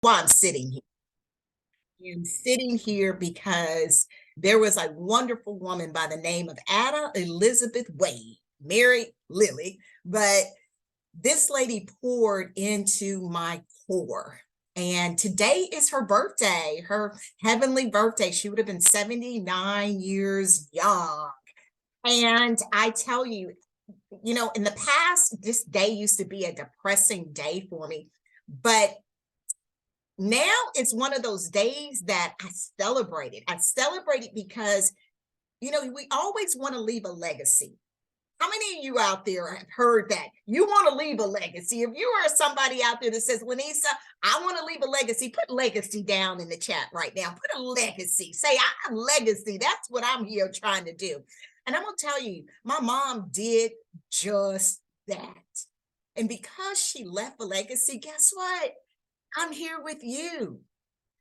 Why I'm sitting here. I'm sitting here because there was a wonderful woman by the name of Ada Elizabeth Wade, married Lily, but this lady poured into my core. And today is her birthday, her heavenly birthday. She would have been 79 years young. And I tell you, in the past, this day used to be a depressing day for me. But now it's one of those days that I celebrated. I celebrated because, we always want to leave a legacy. How many of you out there have heard that? You want to leave a legacy. If you are somebody out there that says, Lanisa, I want to leave a legacy, put legacy down in the chat right now. Put a legacy. Say, I'm legacy. That's what I'm here trying to do. And I'm going to tell you, my mom did just that. And because she left a legacy, guess what? I'm here with you.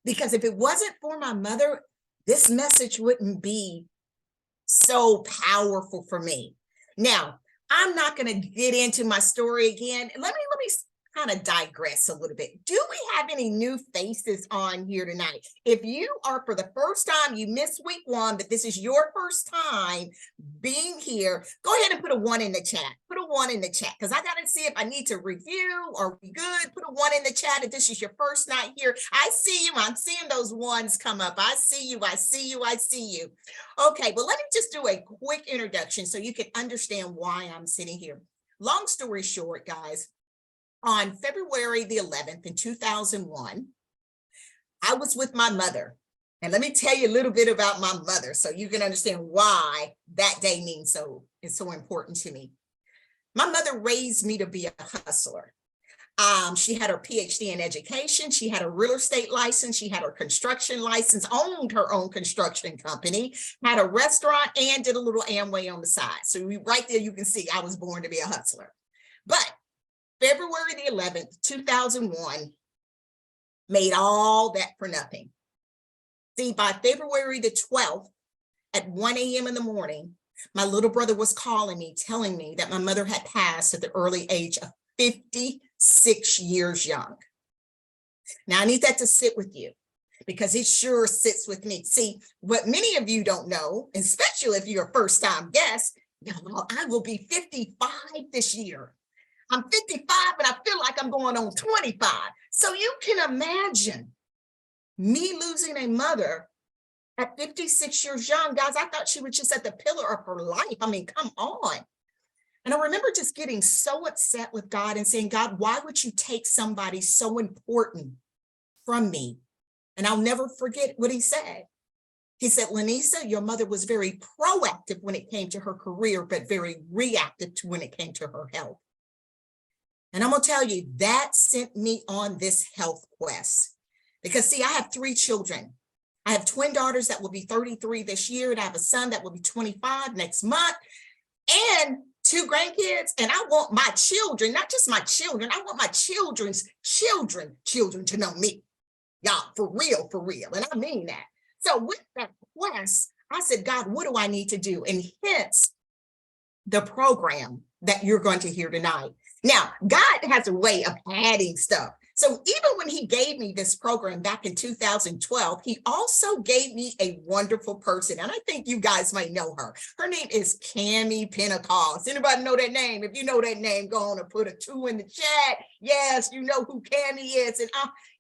Because if it wasn't for my mother, this message wouldn't be so powerful for me. Now, I'm not going to get into my story again. Let me kind of digress a little bit. Do we have any new faces on here tonight? If you are for the first time, you missed week one, but this is your first time being here, go ahead and put a 1 in the chat. Put a 1 in the chat because I got to see if I need to review or we good. Put a 1 in the chat if this is your first night here. I see you. I'm seeing those ones come up. I see you. I see you. I see you. Okay, well, let me just do a quick introduction so you can understand why I'm sitting here. Long story short, guys, on February the 11th in 2001, I was with my mother. And let me tell you a little bit about my mother so you can understand why that day is so important to me. My mother raised me to be a hustler. She had her PhD in education. She had a real estate license. She had her construction license, owned her own construction company, had a restaurant, and did a little Amway on the side. So right there, you can see I was born to be a hustler. But February the 11th, 2001, made all that for nothing. See, by February the 12th at 1 a.m. in the morning, my little brother was calling me, telling me that my mother had passed at the early age of 56 years young. Now, I need that to sit with you because it sure sits with me. See, what many of you don't know, especially if you're a first-time guest, I will be 55 this year. I'm 55 and I feel like I'm going on 25. So you can imagine me losing a mother at 56 years young. Guys, I thought she was just at the pillar of her life. I mean, come on. And I remember just getting so upset with God and saying, God, why would you take somebody so important from me? And I'll never forget what he said. He said, Lanisa, your mother was very proactive when it came to her career, but very reactive when it came to her health. And I'm going to tell you, that sent me on this health quest. Because, see, I have 3 children. I have twin daughters that will be 33 this year, and I have a son that will be 25 next month, and 2 grandkids. And I want my children, not just my children, I want my children's children to know me. Y'all, for real, and I mean that. So with that quest, I said, God, what do I need to do? And hence the program that you're going to hear tonight. Now, God has a way of adding stuff. So even when he gave me this program back in 2012, he also gave me a wonderful person. And I think you guys might know her. Her name is Cammie Pentecost. Anybody know that name? If you know that name, go on and put a 2 in the chat. Yes, you know who Cammie is. And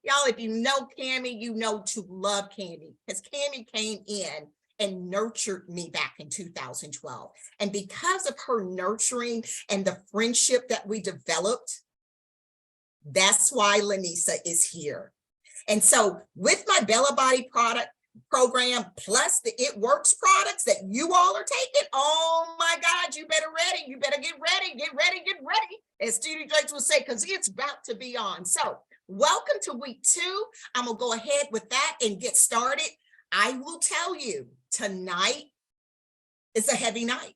y'all, if you know Cammie, you know to love Cammie, because Cammie came in and nurtured me back in 2012. And because of her nurturing and the friendship that we developed, that's why Lanisa is here. And so with my Bella Body product program, plus the It Works products that you all are taking, oh my God, you better get ready, as Judy Drake will say, because it's about to be on. So welcome to week 2. I'm gonna go ahead with that and get started. I will tell you, tonight is a heavy night.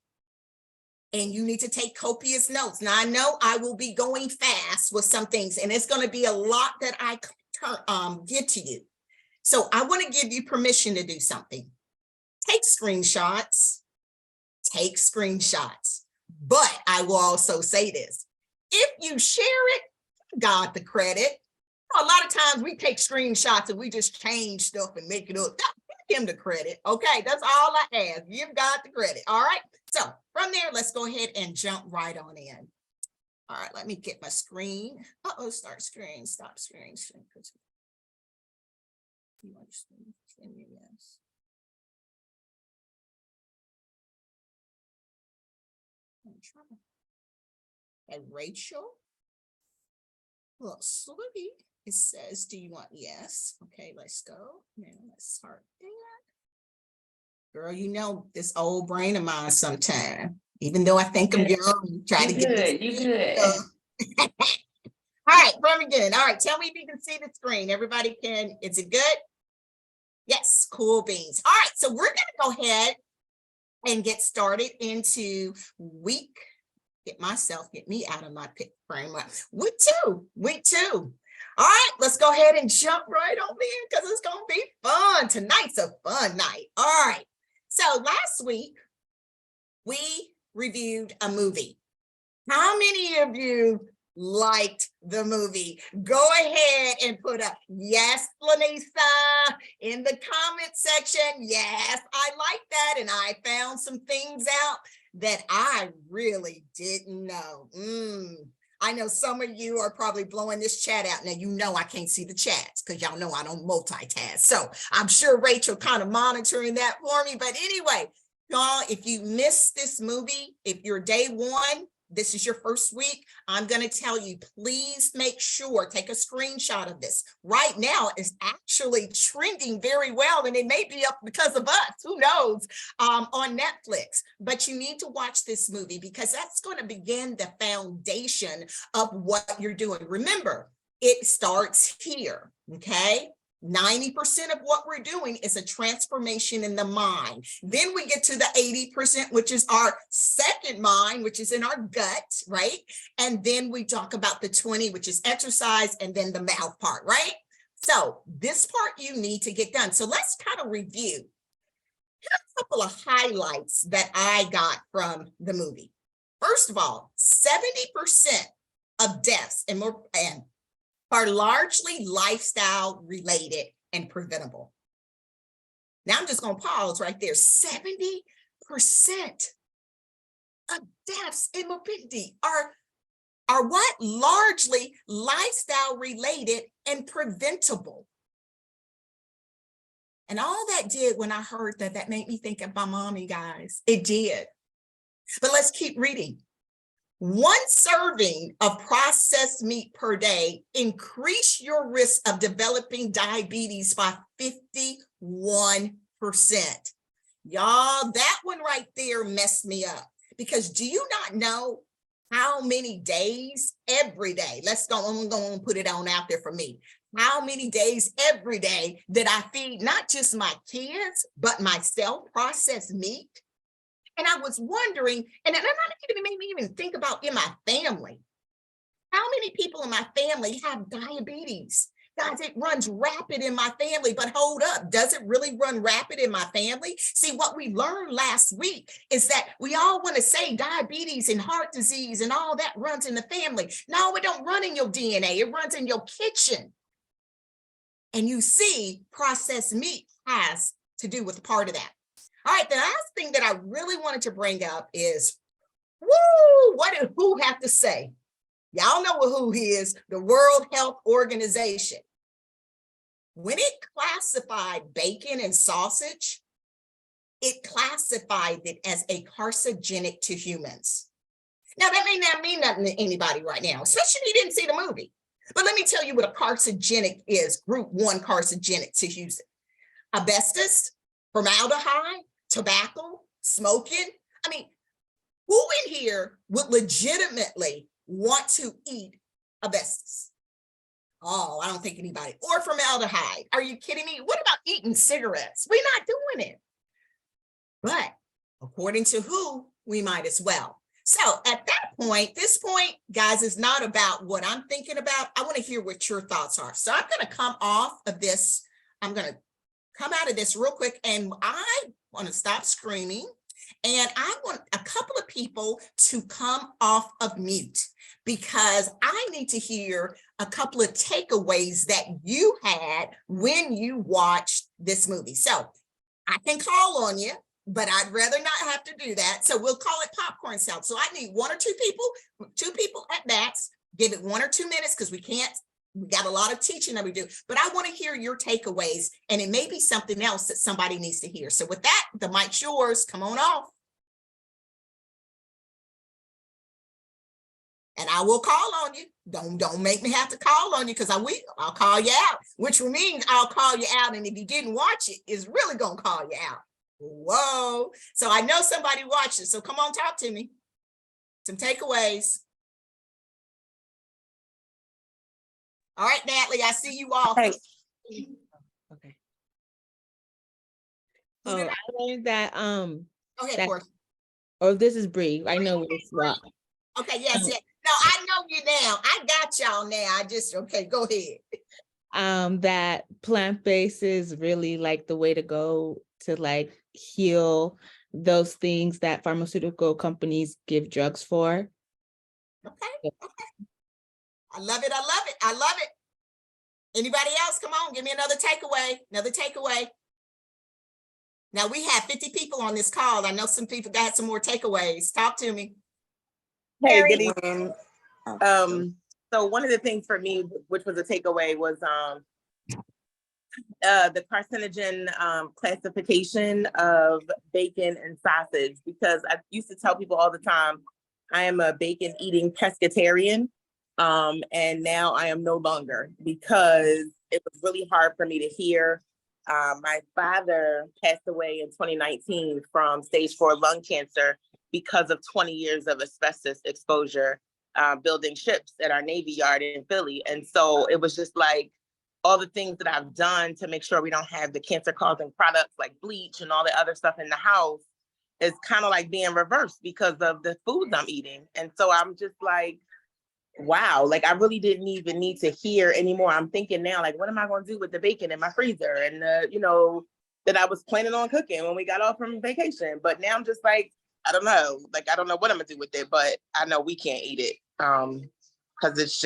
And you need to take copious notes. Now, I know I will be going fast with some things, and it's going to be a lot that I give to you. So I want to give you permission to do something. Take screenshots. But I will also say this. If you share it, God the credit. A lot of times we take screenshots and we just change stuff and make it up. Give him the credit. Okay, that's all I ask. Give God the credit. All right. So from there, let's go ahead and jump right on in. All right, let me get my screen. Start screen, stop screen. You understand? Yes. And Rachel. Well, Slutty, it says, do you want yes? Okay, let's go. Now let's start there. Girl, you know this old brain of mine sometime. Even though I think I'm young, try to get this. You good. All right, from again. All right, tell me if you can see the screen. Everybody can, is it good? Yes, cool beans. All right, so we're gonna go ahead and get started into week. Get me out of my pick frame. Week two. All right, let's go ahead and jump right on in because it's gonna be fun. Tonight's a fun night. All right, so last week we reviewed a movie. How many of you liked the movie? Go ahead and put a yes, Lanisa, in the comment section. Yes, I like that. And I found some things out that I really didn't know. I know some of you are probably blowing this chat out. Now, you know I can't see the chats because y'all know I don't multitask. So I'm sure Rachel kind of monitoring that for me. But anyway, y'all, if you missed this movie, if you're day one, this is your first week, I'm going to tell you, please make sure, take a screenshot of this. Right now, it's actually trending very well, and it may be up because of us, who knows, on Netflix. But you need to watch this movie because that's going to begin the foundation of what you're doing. Remember, it starts here, okay? 90% of what we're doing is a transformation in the mind. Then we get to the 80%, which is our second mind, which is in our gut, right? And then we talk about the 20, which is exercise, and then the mouth part, right? So this part you need to get done. So let's kind of review. Here's a couple of highlights that I got from the movie. First of all, 70% of deaths and are largely lifestyle related and preventable. Now I'm just going to pause right there. 70% of deaths in morbidity are what? Largely lifestyle related and preventable. And all that did when I heard that, that made me think of my mommy, guys. It did. But let's keep reading. 1 serving of processed meat per day increase your risk of developing diabetes by 51%. Y'all, that one right there messed me up because do you not know how many days every day? I'm going to put it on out there for me. How many days every day that I feed not just my kids, but myself processed meat? And I was wondering, and it made me even think about in my family, how many people in my family have diabetes? Guys, it runs rapid in my family, but hold up, does it really run rapid in my family? See, what we learned last week is that we all want to say diabetes and heart disease and all that runs in the family. No, it don't run in your DNA, it runs in your kitchen. And you see, processed meat has to do with part of that. All right, the last thing that I really wanted to bring up is, what did WHO have to say? Y'all know what WHO is, the World Health Organization. When it classified bacon and sausage, it classified it as a carcinogenic to humans. Now, that may not mean nothing to anybody right now, especially if you didn't see the movie. But let me tell you what a carcinogenic is, group 1 carcinogenic to humans. Asbestos, formaldehyde, tobacco, smoking. I mean, who in here would legitimately want to eat asbestos? Oh, I don't think anybody. Or formaldehyde. Are you kidding me? What about eating cigarettes? We're not doing it. But according to WHO, we might as well. So at this point, guys, is not about what I'm thinking about. I want to hear what your thoughts are. So I'm going to come off of this. I'm going to come out of this real quick, and I want to stop screaming, And I want a couple of people to come off of mute because I need to hear a couple of takeaways that you had when you watched this movie. So I can call on you, but I'd rather not have to do that. So we'll call it popcorn style. So I need one or two people at max. Give it 1 or 2 minutes because we got a lot of teaching that we do, but I want to hear your takeaways, and it may be something else that somebody needs to hear. So with that, the mic's yours. Come on off. And I will call on you. Don't make me have to call on you because I'll call you out, which will mean I'll call you out. And if you didn't watch it, it's really going to call you out. Whoa. So I know somebody watched it. So come on, talk to me. Some takeaways. All right, Natalie, I see you all. Hey. Okay. Who Oh, did I learned that Go ahead, that- Portia. oh, this is Bree. I know it's what. Okay, yes. No, I know you now. I got y'all now. Okay, go ahead. That plant-based is really like the way to go to like heal those things that pharmaceutical companies give drugs for. Okay. I love it. I love it. I love it. Anybody else? Come on, give me another takeaway. Now we have 50 people on this call. I know some people got some more takeaways. Talk to me. Hey, good evening. So one of the things for me, which was a takeaway, was the carcinogen classification of bacon and sausage, because I used to tell people all the time, I am a bacon eating pescatarian. And now I am no longer, because it was really hard for me to hear. My father passed away in 2019 from stage 4 lung cancer because of 20 years of asbestos exposure, building ships at our Navy yard in Philly. And so it was just like all the things that I've done to make sure we don't have the cancer causing products like bleach and all the other stuff in the house is kind of like being reversed because of the foods I'm eating. And so I'm just like, wow, like I really didn't even need to hear anymore. I'm thinking now, like, what am I going to do with the bacon in my freezer and that I was planning on cooking when we got off from vacation. But now I'm just like, I don't know. Like, I don't know what I'm gonna do with it, but I know we can't eat it because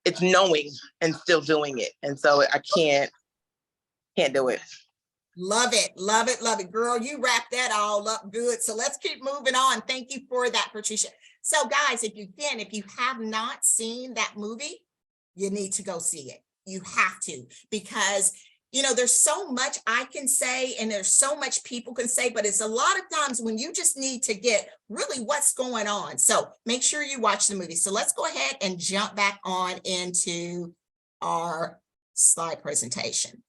it's knowing and still doing it. And so I can't do it. Love it, love it, love it. Girl, you wrapped that all up good. So let's keep moving on. Thank you for that, Patricia. So guys, if you have not seen that movie, you need to go see it. You have to, because there's so much I can say and there's so much people can say, but it's a lot of times when you just need to get really what's going on. So make sure you watch the movie. So let's go ahead and jump back on into our slide presentation.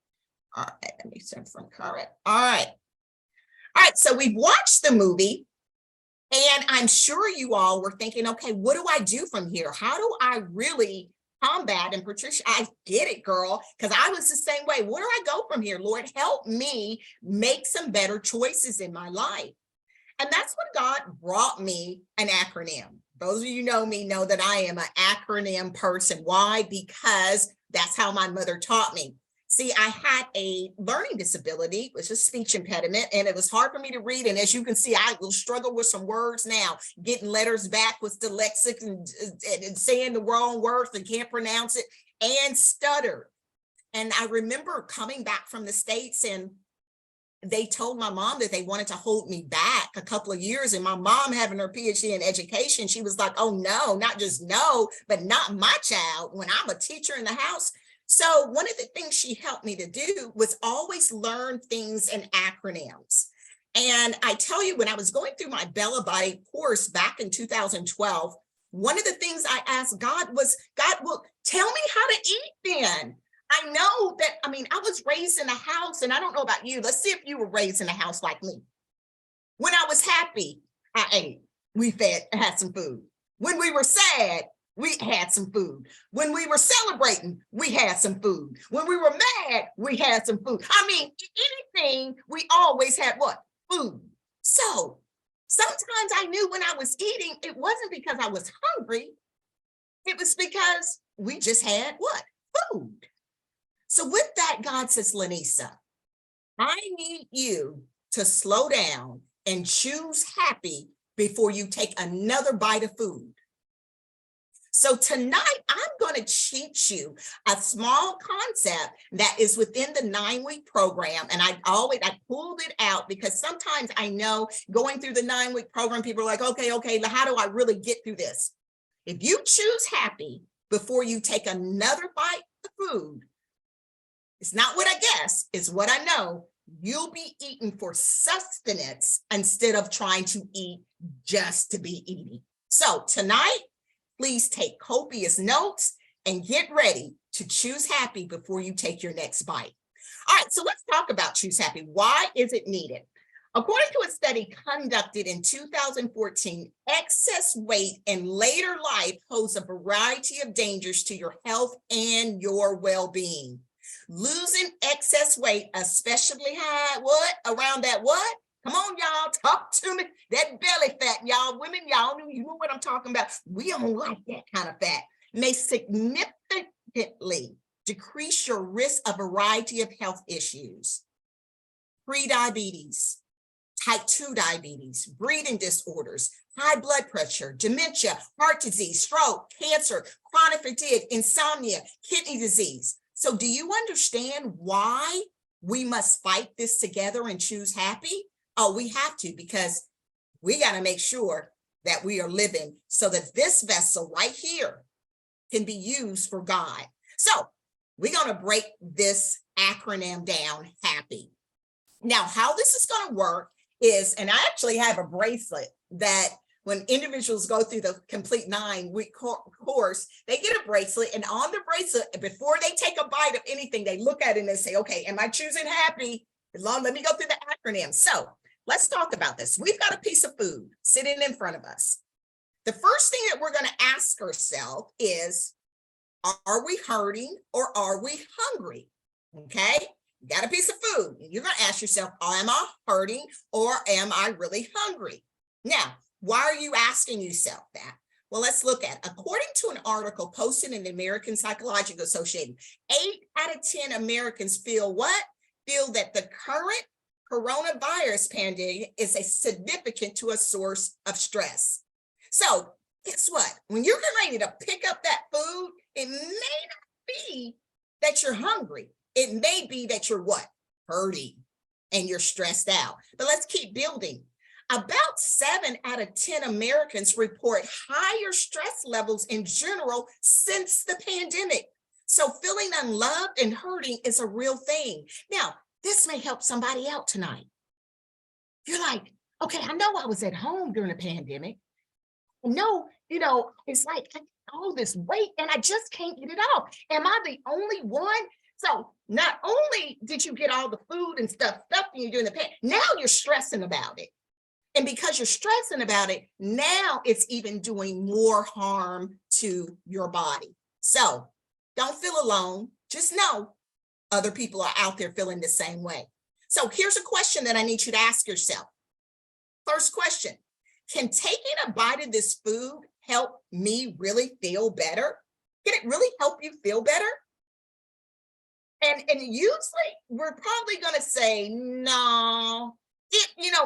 All right, let me send from correct. All right. So we've watched the movie and I'm sure you all were thinking, okay, what do I do from here? How do I really combat? And Patricia, I get it, girl, because I was the same way. Where do I go from here? Lord, help me make some better choices in my life. And that's when God brought me an acronym. Those of you know me know that I am an acronym person. Why? Because that's how my mother taught me. See, I had a learning disability, which is speech impediment, and it was hard for me to read. And as you can see, I will struggle with some words now, getting letters back with dyslexic and saying the wrong words and can't pronounce it and stutter. And I remember coming back from the States and they told my mom that they wanted to hold me back a couple of years. And my mom, having her PhD in education, she was like, oh no, not just no, but not my child when I'm a teacher in the house. So one of the things she helped me to do was always learn things in acronyms. And I tell you, when I was going through my Bella Body course back in 2012, one of the things I asked God was, God, well, tell me how to eat then. I know that, I was raised in a house, and I don't know about you. Let's see if you were raised in a house like me. When I was happy, I ate. We had some food. When we were sad, we had some food. When we were celebrating, we had some food. When we were mad, we had some food. Anything, we always had what? Food. So sometimes I knew when I was eating, it wasn't because I was hungry. It was because we just had what? Food. So with that, God says, Lanisa, I need you to slow down and choose happy before you take another bite of food. So tonight, I'm going to teach you a small concept that is within the 9-week program. And I pulled it out because sometimes I know going through the 9-week program, people are like, okay, how do I really get through this? If you choose happy before you take another bite of food, it's not what I guess, it's what I know. You'll be eating for sustenance instead of trying to eat just to be eating. So tonight, please take copious notes and get ready to choose happy before you take your next bite. All right, so let's talk about choose happy. Why is it needed? According to a study conducted in 2014, excess weight in later life pose a variety of dangers to your health and your well-being. Losing excess weight, especially high, around that what? Come on, y'all, talk to me. That belly fat, y'all, women, y'all, you know what I'm talking about. We don't like that kind of fat. May significantly decrease your risk of a variety of health issues. Prediabetes, type 2 diabetes, breathing disorders, high blood pressure, dementia, heart disease, stroke, cancer, chronic fatigue, insomnia, kidney disease. So do you understand why we must fight this together and choose happy? Oh, we have to, because we got to make sure that we are living so that this vessel right here can be used for God. So we're going to break this acronym down, happy. Now, how this is going to work is, and I actually have a bracelet that when individuals go through the complete 9-week course, they get a bracelet, and on the bracelet, before they take a bite of anything, they look at it and they say, okay, am I choosing happy? Let me go through the acronym. So let's talk about this. We've got a piece of food sitting in front of us. The first thing that we're going to ask ourselves is, are we hurting or are we hungry? Okay, you got a piece of food. You're going to ask yourself, am I hurting or am I really hungry? Now, why are you asking yourself that? Well, let's look at it. According to an article posted in the American Psychological Association, 8 out of 10 Americans feel what? Feel that the current coronavirus pandemic is a significant to a source of stress. So guess what? When you're getting ready to pick up that food, it may not be that you're hungry. It may be that you're what? Hurting and you're stressed out. But let's keep building. About 7 out of 10 Americans report higher stress levels in general since the pandemic. So feeling unloved and hurting is a real thing. Now, this may help somebody out tonight. You're like, okay, I know I was at home during the pandemic. No, it's like all this weight and I just can't get it off. Am I the only one? So not only did you get all the food and stuff in you during the pandemic, now you're stressing about it. And because you're stressing about it, now it's even doing more harm to your body. So don't feel alone. Just know other people are out there feeling the same way. So here's a question that I need you to ask yourself. First question, can taking a bite of this food help me really feel better? Can it really help you feel better? And usually we're probably going to say, no,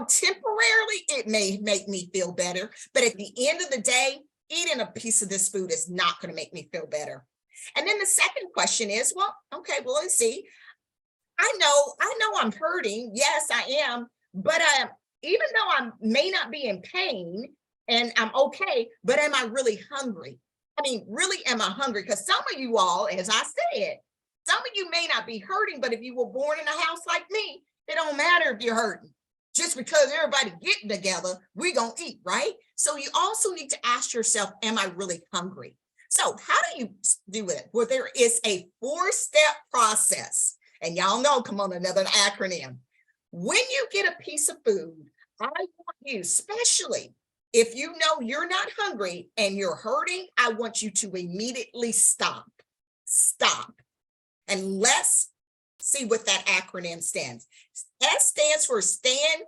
temporarily it may make me feel better. But at the end of the day, eating a piece of this food is not going to make me feel better. And then the second question is, let's see. I know I'm hurting. Yes, I am. But even though I may not be in pain and I'm okay, but am I really hungry? I mean, really, am I hungry? Because some of you all, as I said, some of you may not be hurting, but if you were born in a house like me, it don't matter if you're hurting. Just because everybody getting together, we gonna eat, right? So you also need to ask yourself, am I really hungry? So how do you do it? Well, there is a 4-step process. And y'all know, come on, another acronym. When you get a piece of food, I want you, especially if you know you're not hungry and you're hurting, I want you to immediately stop. Stop. And let's see what that acronym stands. S stands for stand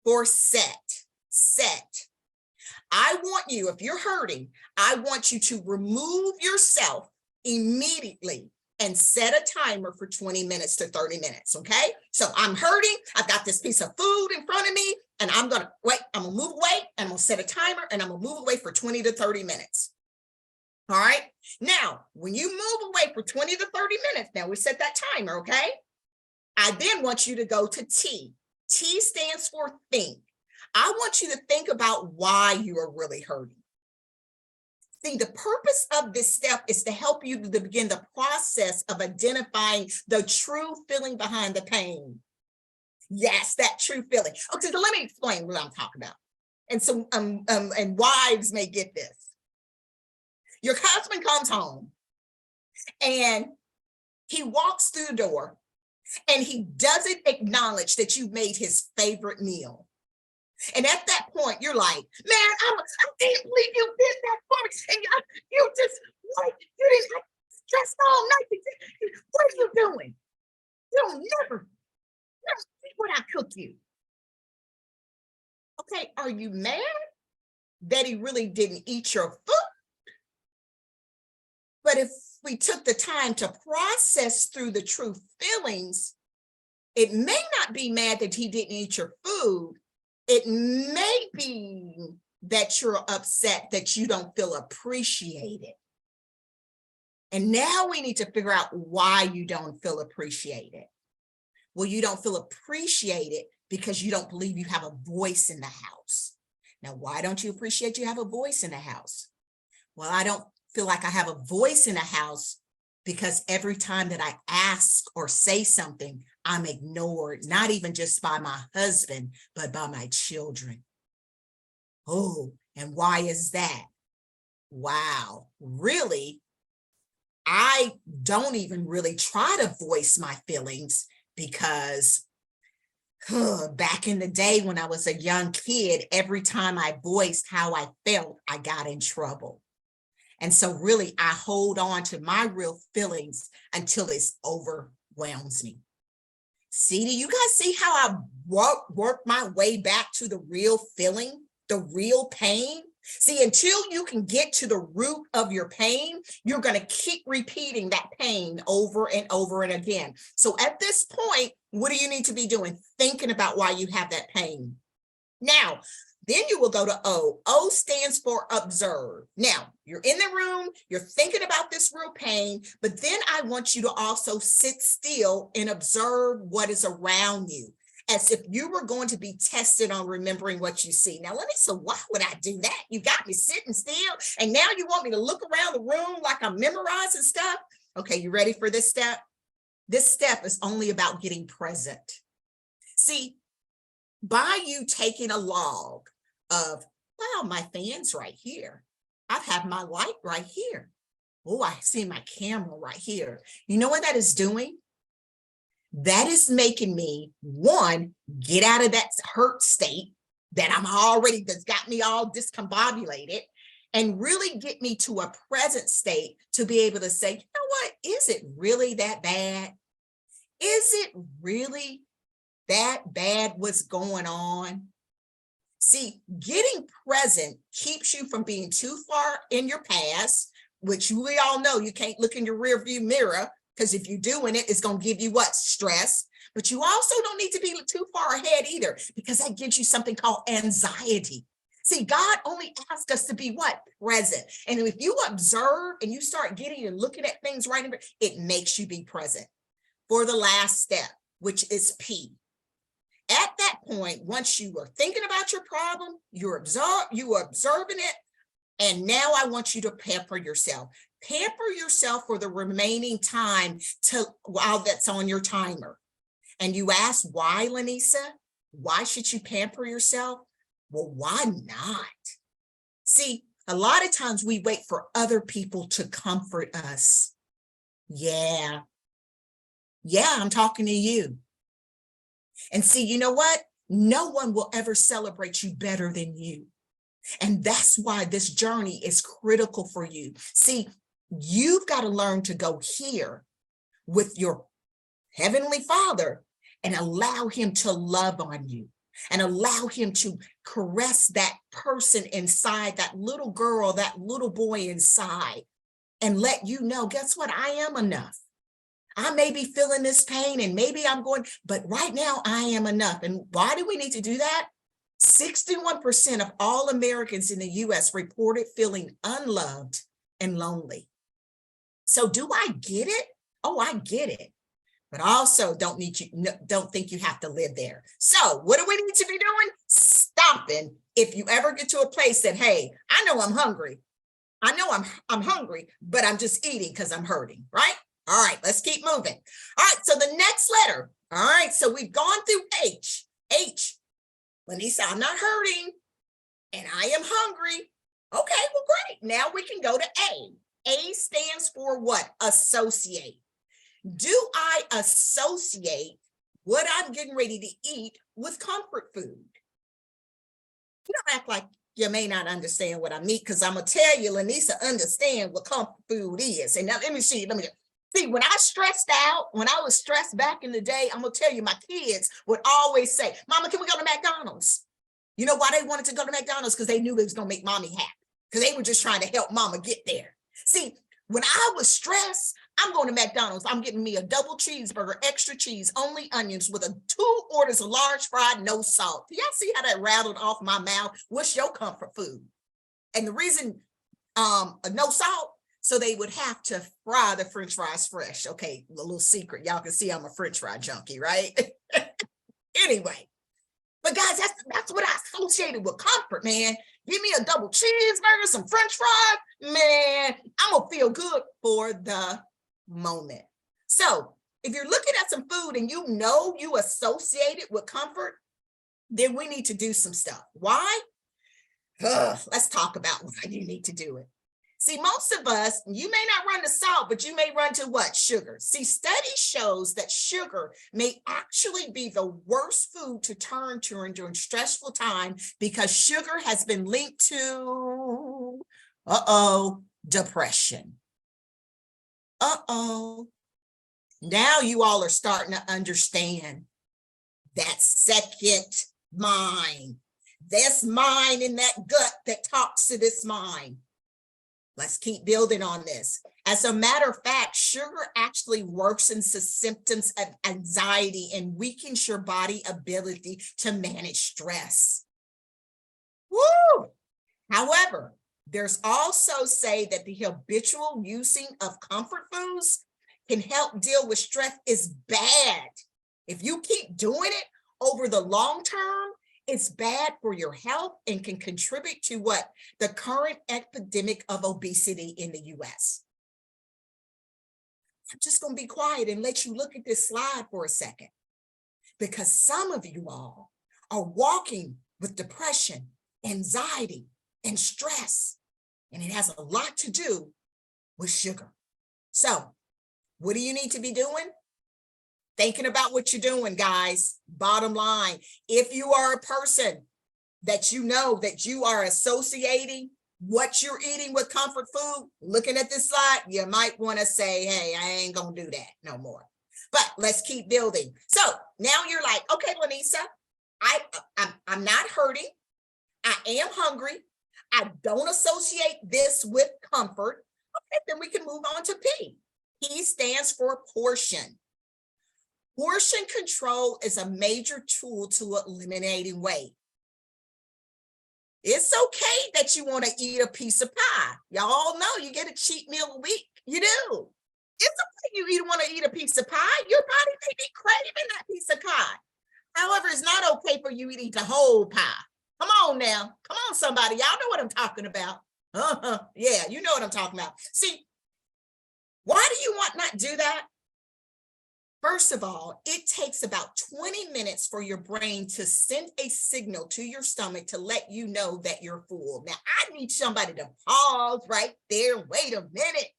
for set. Set. I want you, if you're hurting, I want you to remove yourself immediately and set a timer for 20 minutes to 30 minutes, okay? So I'm hurting, I've got this piece of food in front of me, and I'm gonna wait, I'm gonna move away, and I'm gonna set a timer, and I'm gonna move away for 20 to 30 minutes. All right, now, when you move away for 20 to 30 minutes, now we set that timer, okay? I then want you to go to T. T stands for think. I want you to think about why you are really hurting. See, the purpose of this step is to help you to begin the process of identifying the true feeling behind the pain. Yes, that true feeling. Okay, so let me explain what I'm talking about. And so, and wives may get this. Your husband comes home and he walks through the door and he doesn't acknowledge that you made his favorite meal. And at that point, you're like, man, I can't believe you did that for me. And you just, like, you didn't stress all night. What are you doing? You'll never see what I cook you. Okay, are you mad that he really didn't eat your food? But if we took the time to process through the true feelings, it may not be mad that he didn't eat your food. It may be that you're upset that you don't feel appreciated. And now we need to figure out why you don't feel appreciated. Well, you don't feel appreciated because you don't believe you have a voice in the house. Now, why don't you appreciate you have a voice in the house? Well, I don't feel like I have a voice in the house because every time that I ask or say something, I'm ignored, not even just by my husband, but by my children. Oh, and why is that? Wow, really? I don't even really try to voice my feelings because back in the day when I was a young kid, every time I voiced how I felt, I got in trouble. And so really, I hold on to my real feelings until it overwhelms me. See, do you guys see how I work my way back to the real feeling, the real pain? See, until you can get to the root of your pain, you're going to keep repeating that pain over and over and again. So at this point, what do you need to be doing? Thinking about why you have that pain. Now, then you will go to O. O stands for observe. Now, you're in the room, you're thinking about this real pain, but then I want you to also sit still and observe what is around you, as if you were going to be tested on remembering what you see. Now, let me say, why would I do that? You got me sitting still, and now you want me to look around the room like I'm memorizing stuff? Okay, you ready for this step? This step is only about getting present. See, by you taking a log of, wow, my fan's right here. I have my light right here. Oh, I see my camera right here. You know what that is doing? That is making me, one, get out of that hurt state that I'm already, that's got me all discombobulated, and really get me to a present state to be able to say, you know what, is it really that bad? Is it really that bad what's going on? See, getting present keeps you from being too far in your past, which we all know you can't look in your rear view mirror, because if you're doing it, it's going to give you what? Stress. But you also don't need to be too far ahead either, because that gives you something called anxiety. See, God only asks us to be what? Present. And if you observe and you start getting and looking at things right, it makes you be present. For the last step, which is P. At that point, once you are thinking about your problem, you are observing it, and now I want you to pamper yourself. Pamper yourself for the remaining time while that's on your timer. And you ask, why, Lanisa? Why should you pamper yourself? Well, why not? See, a lot of times we wait for other people to comfort us. Yeah, I'm talking to you. And see, you know what? No one will ever celebrate you better than you. And that's why this journey is critical for you. See, you've got to learn to go here with your Heavenly Father and allow him to love on you and allow him to caress that person inside, that little girl, that little boy inside, and let you know, guess what? I am enough. I may be feeling this pain and maybe I'm going, but right now I am enough. And why do we need to do that? 61% of all Americans in the US reported feeling unloved and lonely. So do I get it? Oh, I get it. But also don't think you have to live there. So what do we need to be doing? Stopping. If you ever get to a place that, hey, I know I'm hungry. I know I'm hungry, but I'm just eating because I'm hurting, right? All right, let's keep moving. All right, so the next letter. All right, so we've gone through H. H. Lanisa, I'm not hurting and I am hungry. Okay, well, great. Now we can go to A. A stands for what? Associate. Do I associate what I'm getting ready to eat with comfort food? You don't act like you may not understand what I mean, because I'm going to tell you, Lanisa, understand what comfort food is. And now let me see, when I stressed out, when I was stressed back in the day, I'm going to tell you, my kids would always say, Mama, can we go to McDonald's? You know why they wanted to go to McDonald's? Because they knew it was going to make mommy happy, because they were just trying to help mama get there. See, when I was stressed, I'm going to McDonald's. I'm getting me a double cheeseburger, extra cheese, only onions, with 2 orders of large fried, no salt. Do y'all see how that rattled off my mouth? What's your comfort food? And the reason no salt, so they would have to fry the French fries fresh. Okay, a little secret. Y'all can see I'm a French fry junkie, right? Anyway, but guys, that's what I associated with comfort, man. Give me a double cheeseburger, some French fries, man, I'm gonna feel good for the moment. So if you're looking at some food and you know you associate it with comfort, then we need to do some stuff. Why? Let's talk about why you need to do it. See, most of us, you may not run to salt, but you may run to what? Sugar. See, study shows that sugar may actually be the worst food to turn to during stressful time, because sugar has been linked to, depression. Now you all are starting to understand that second mind. This mind in that gut that talks to this mind. Let's keep building on this. As a matter of fact, sugar actually worsens the symptoms of anxiety and weakens your body ability to manage stress. Woo! However, there's also say that the habitual using of comfort foods can help deal with stress is bad. If you keep doing it over the long term, it's bad for your health and can contribute to what? The current epidemic of obesity in the US. I'm just going to be quiet and let you look at this slide for a second, because some of you all are walking with depression, anxiety, and stress, and it has a lot to do with sugar. So what do you need to be doing? Thinking about what you're doing, guys. Bottom line, if you are a person that you know that you are associating what you're eating with comfort food, looking at this slide, you might want to say, hey, I ain't going to do that no more. But let's keep building. So now you're like, okay, Lanisa, I'm not hurting. I am hungry. I don't associate this with comfort. Okay, then we can move on to P. P stands for portion. Portion control is a major tool to eliminating weight. It's okay that you want to eat a piece of pie. Y'all know you get a cheat meal a week. You do. It's okay you want to eat a piece of pie. Your body may be craving that piece of pie. However, it's not okay for you to eat the whole pie. Come on now. Come on, somebody. Y'all know what I'm talking about. Yeah, you know what I'm talking about. See, why do you not do that? First of all, it takes about 20 minutes for your brain to send a signal to your stomach to let you know that you're full. Now, I need somebody to pause right there. Wait a minute,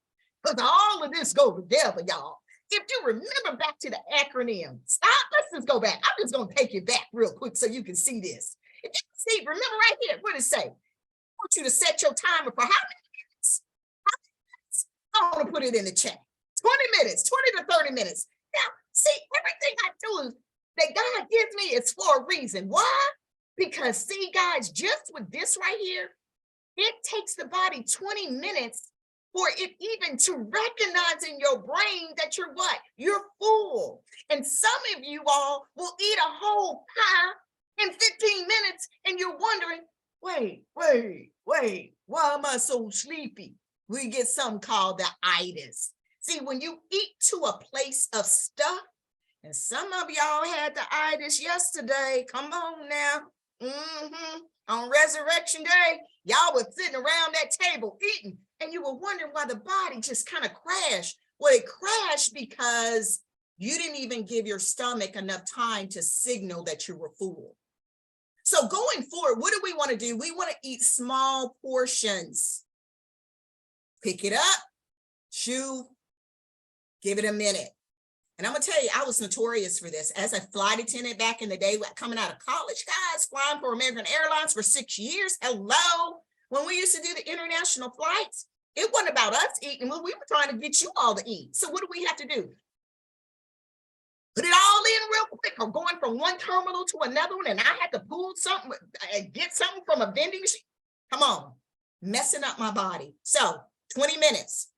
because all of this goes together, y'all. If you remember back to the acronym, stop, let's just go back. I'm just going to take you back real quick so you can see this. If you can see, remember right here, what did it say? I want you to set your timer for how many minutes? How many minutes? I want to put it in the chat. 20 minutes, 20 to 30 minutes. Now, see, everything I do is that God gives me is for a reason. Why? Because see, guys, just with this right here, it takes the body 20 minutes for it even to recognize in your brain that you're what? You're full. And some of you all will eat a whole pie in 15 minutes and you're wondering, wait, why am I so sleepy? We get something called the itis. See, when you eat to a place of stuff, and some of y'all had the itis yesterday, come on now. On Resurrection Day, y'all were sitting around that table eating, and you were wondering why the body just kind of crashed. Well, it crashed because you didn't even give your stomach enough time to signal that you were full. So going forward, what do we want to do? We want to eat small portions. Pick it up, chew, give it a minute. And I'm gonna tell you, I was notorious for this. As a flight attendant back in the day, coming out of college, guys, flying for American Airlines for 6 years. Hello. When we used to do the international flights, it wasn't about us eating. We were trying to get you all to eat. So what do we have to do? Put it all in real quick, or going from one terminal to another one, and I had to pull something, get something from a vending machine. Come on, messing up my body. So 20 minutes.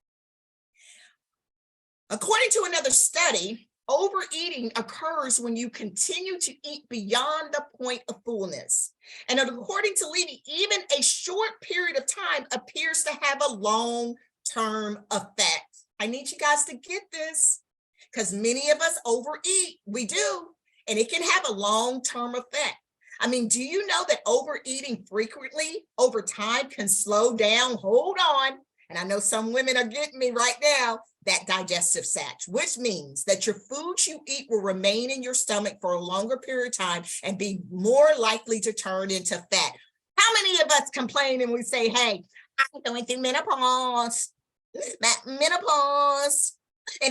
According to another study, overeating occurs when you continue to eat beyond the point of fullness. And according to Levy, even a short period of time appears to have a long-term effect. I need you guys to get this, because many of us overeat. We do, and it can have a long-term effect. I mean, do you know that overeating frequently over time can slow down? Hold on. And I know some women are getting me right now, that digestive sac, which means that your foods you eat will remain in your stomach for a longer period of time and be more likely to turn into fat. How many of us complain and we say, hey, I'm going through menopause, and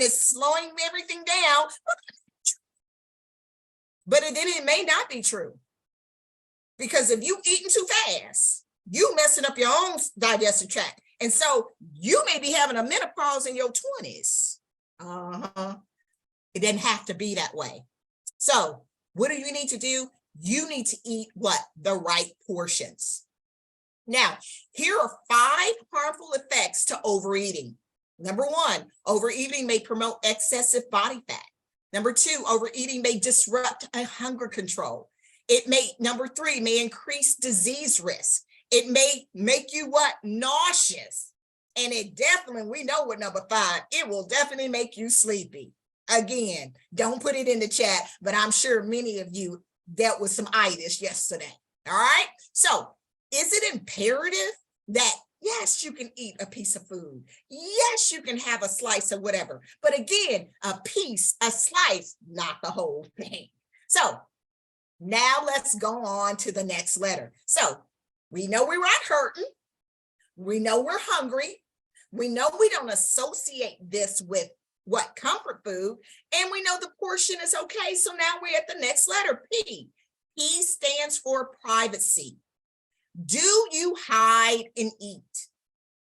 it's slowing everything down? But then it may not be true. Because if you eating too fast, you messing up your own digestive tract. And so you may be having a menopause in your 20s. It doesn't have to be that way. So what do you need to do? You need to eat what? The right portions. Now, here are 5 harmful effects to overeating. Number 1, overeating may promote excessive body fat. Number 2, overeating may disrupt a hunger control. Number 3, may increase disease risk. It may make you what? Nauseous. And it definitely, we know what number 5, it will definitely make you sleepy. Again, don't put it in the chat, but I'm sure many of you dealt with some itis yesterday. All right. So is it imperative that, yes, you can eat a piece of food? Yes, you can have a slice of whatever. But again, a piece, a slice, not the whole thing. So now let's go on to the next letter. So we know we're not hurting. We know we're hungry. We know we don't associate this with what? Comfort food. And we know the portion is okay. So now we're at the next letter, P. P stands for privacy. Do you hide and eat?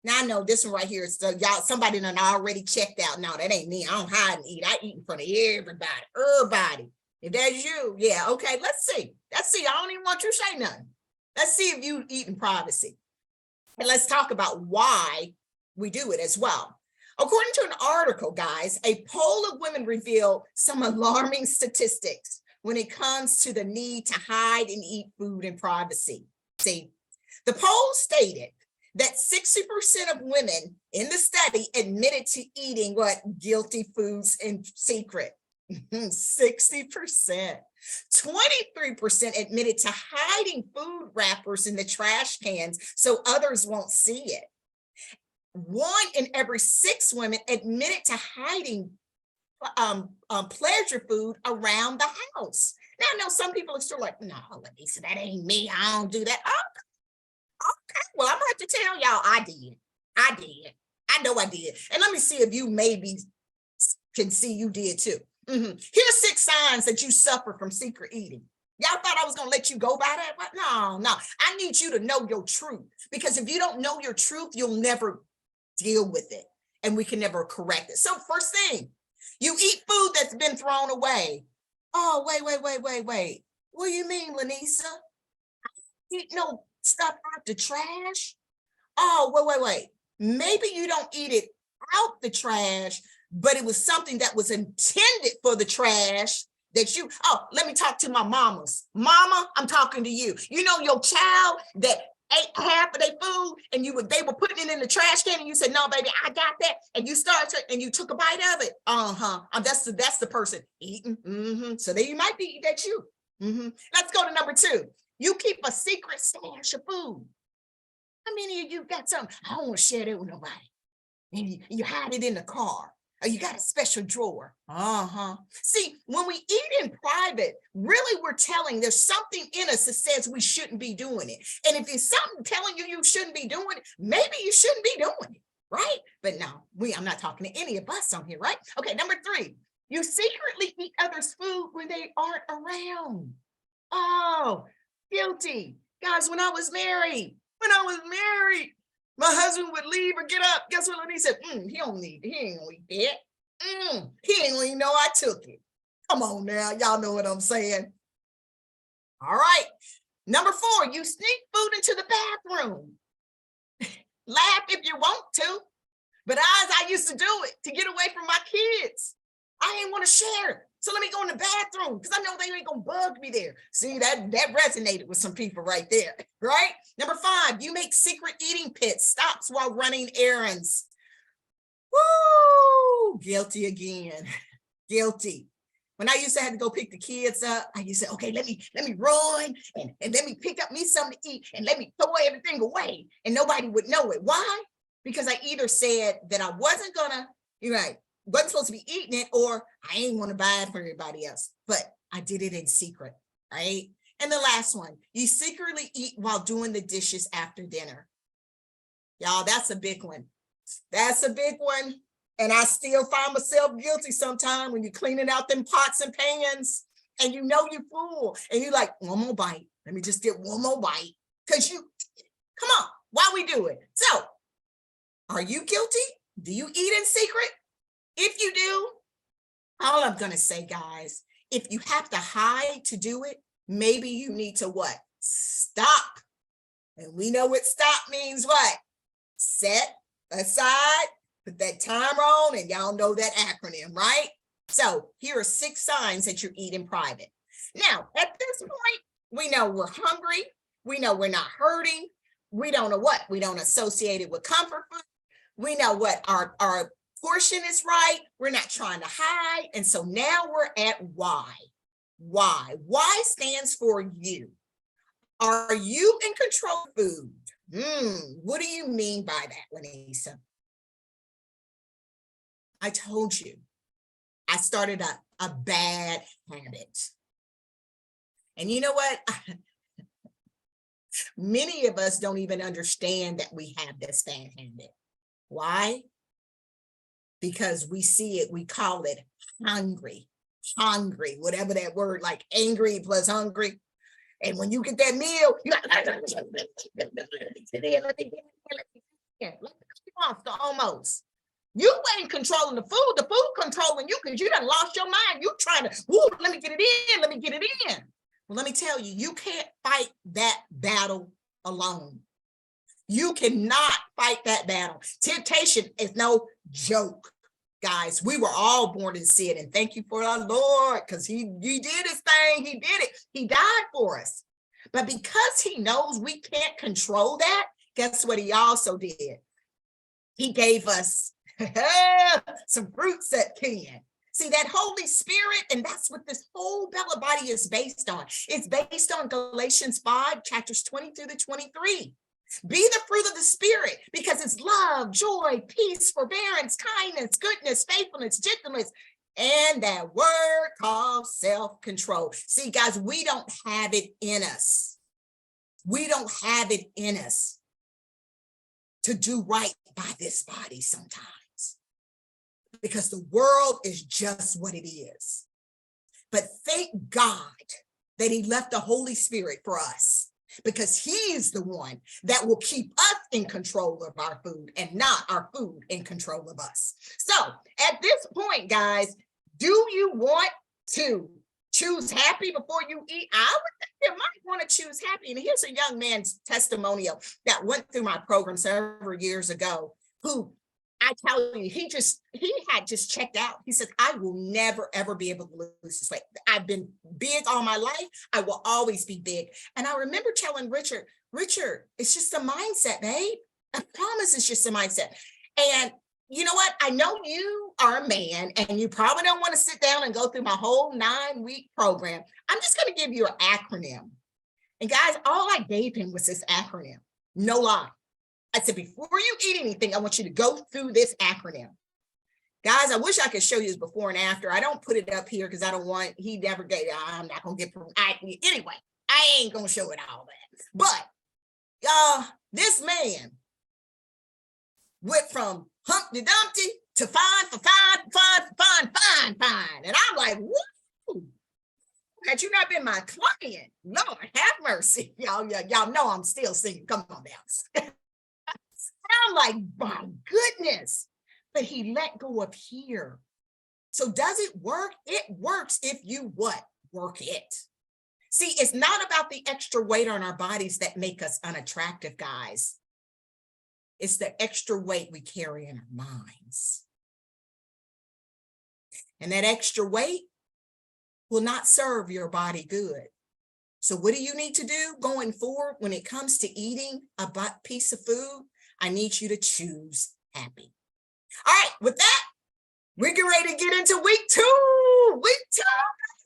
Now I know this one right here is y'all, somebody done already checked out. No, that ain't me. I don't hide and eat. I eat in front of everybody. If that's you, yeah, okay, let's see. I don't even want you to say nothing. Let's see if you eat in privacy. And let's talk about why we do it as well. According to an article, guys, a poll of women revealed some alarming statistics when it comes to the need to hide and eat food in privacy. See, the poll stated that 60% of women in the study admitted to eating what? Guilty foods in secret. 60%. 23% admitted to hiding food wrappers in the trash cans so others won't see it. 1 in every 6 women admitted to hiding pleasure food around the house. Now, I know some people are still like, no, Lisa, that ain't me. I don't do that. Okay. Well, I'm gonna have to tell y'all I did. I know I did. And let me see if you maybe can see you did too. Here's 6 signs that you suffer from secret eating. Y'all thought I was gonna let you go by that? What? No. I need you to know your truth, because if you don't know your truth, you'll never deal with it and we can never correct it. So first thing, you eat food that's been thrown away. Oh, wait. What do you mean, Lanisa? Eat no stuff out the trash? Oh, wait. maybe you don't eat it out the trash, but it was something that was intended for the trash that you, oh, let me talk to my mamas. Mama, I'm talking to you. You know, your child that ate half of their food and they were putting it in the trash can and you said, no, baby, I got that. And you started and you took a bite of it. That's the person eating. So there you might be, that's you. Let's go to number 2. You keep a secret stash of food. How many of you got something? I don't want to share that with nobody. And you hide it in the car, or you got a special drawer. See, when we eat in private, really we're telling there's something in us that says we shouldn't be doing it. And if there's something telling you shouldn't be doing it, maybe you shouldn't be doing it, right? But no, I'm not talking to any of us on here, right? Okay, number 3, you secretly eat others' food when they aren't around. Oh, guilty. Guys, when I was married, my husband would leave or get up. Guess what? He said, he ain't gonna eat that. He ain't gonna even know I took it. Come on now, y'all know what I'm saying. All right. Number 4, you sneak food into the bathroom. Laugh if you want to, but I used to do it to get away from my kids. I ain't want to share. So let me go in the bathroom because I know they ain't gonna bug me there. See, that resonated with some people right there, right? Number 5, you make secret eating pit stops while running errands. Woo! Guilty again. Guilty. When I used to have to go pick the kids up, I used to say, okay, let me run and let me pick up me something to eat and let me throw everything away. And nobody would know it. Why? Because I either said that I wasn't gonna, wasn't supposed to be eating it, or I ain't want to buy it for everybody else, but I did it in secret, right? And the last one, you secretly eat while doing the dishes after dinner. Y'all, that's a big one. That's a big one. And I still find myself guilty sometimes when you're cleaning out them pots and pans and you know you're full and you're like, one more bite. Let me just get one more bite. Because come on, why we do it? So, are you guilty? Do you eat in secret? If you do, all I'm going to say, guys, if you have to hide to do it, maybe you need to what? Stop. And we know what stop means what? Set aside, put that timer on, and y'all know that acronym, right? So here are 6 signs that you eat in private. Now, at this point, we know we're hungry. We know we're not hurting. We don't know what? We don't associate it with comfort food. We know what our portion is right. We're not trying to hide. And so now we're at why. Why? Why stands for you. Are you in control of food? What do you mean by that, Lanisa? I told you, I started a bad habit. And you know what? Many of us don't even understand that we have this bad habit. Why? Because we see it, we call it hungry, whatever that word, like angry plus hungry. And when you get that meal, you're like, almost. You ain't controlling the food controlling you because you done lost your mind. You trying to, let me get it in. Well, let me tell you, you can't fight that battle alone. You cannot fight that battle. Temptation is no joke, guys. We were all born in sin, and thank you for our Lord, because he did his thing. He did it. He died for us. But because he knows we can't control that, guess what he also did? He gave us some fruits that can. See, that Holy Spirit, and that's what this whole Bella Body is based on. It's based on Galatians 5, chapters 20 through the 23. Be the fruit of the Spirit, because it's love, joy, peace, forbearance, kindness, goodness, faithfulness, gentleness, and that word called self-control. See, guys, we don't have it in us. We don't have it in us to do right by this body sometimes, because the world is just what it is. But thank God that he left the Holy Spirit for us, because he is the one that will keep us in control of our food and not our food in control of us. So at this point, guys, do you want to choose happy before you eat? I would think you might want to choose happy. And here's a young man's testimonial that went through my program several years ago. who I tell you, he had just checked out. He said, I will never, ever be able to lose this weight. I've been big all my life. I will always be big. And I remember telling Richard, it's just a mindset, babe. I promise it's just a mindset. And you know what? I know you are a man and you probably don't want to sit down and go through my whole 9-week program. I'm just going to give you an acronym. And guys, all I gave him was this acronym. No lie. I said, before you eat anything, I want you to go through this acronym. Guys, I wish I could show you this before and after. I don't put it up here because I don't want, he never gave, I'm not going to get, anyway, I ain't going to show it all that. But this man went from Humpty Dumpty to fine. And I'm like, woo, had you not been my client, Lord have mercy. Y'all know I'm still singing. Come on now. I'm like, my goodness, but he let go of here. So does it work? It works if you what? Work it. See, it's not about the extra weight on our bodies that make us unattractive, guys. It's the extra weight we carry in our minds. And that extra weight will not serve your body good. So what do you need to do going forward when it comes to eating a piece of food? I need you to choose happy. All right, with that, we're getting ready to get into week 2. Week 2,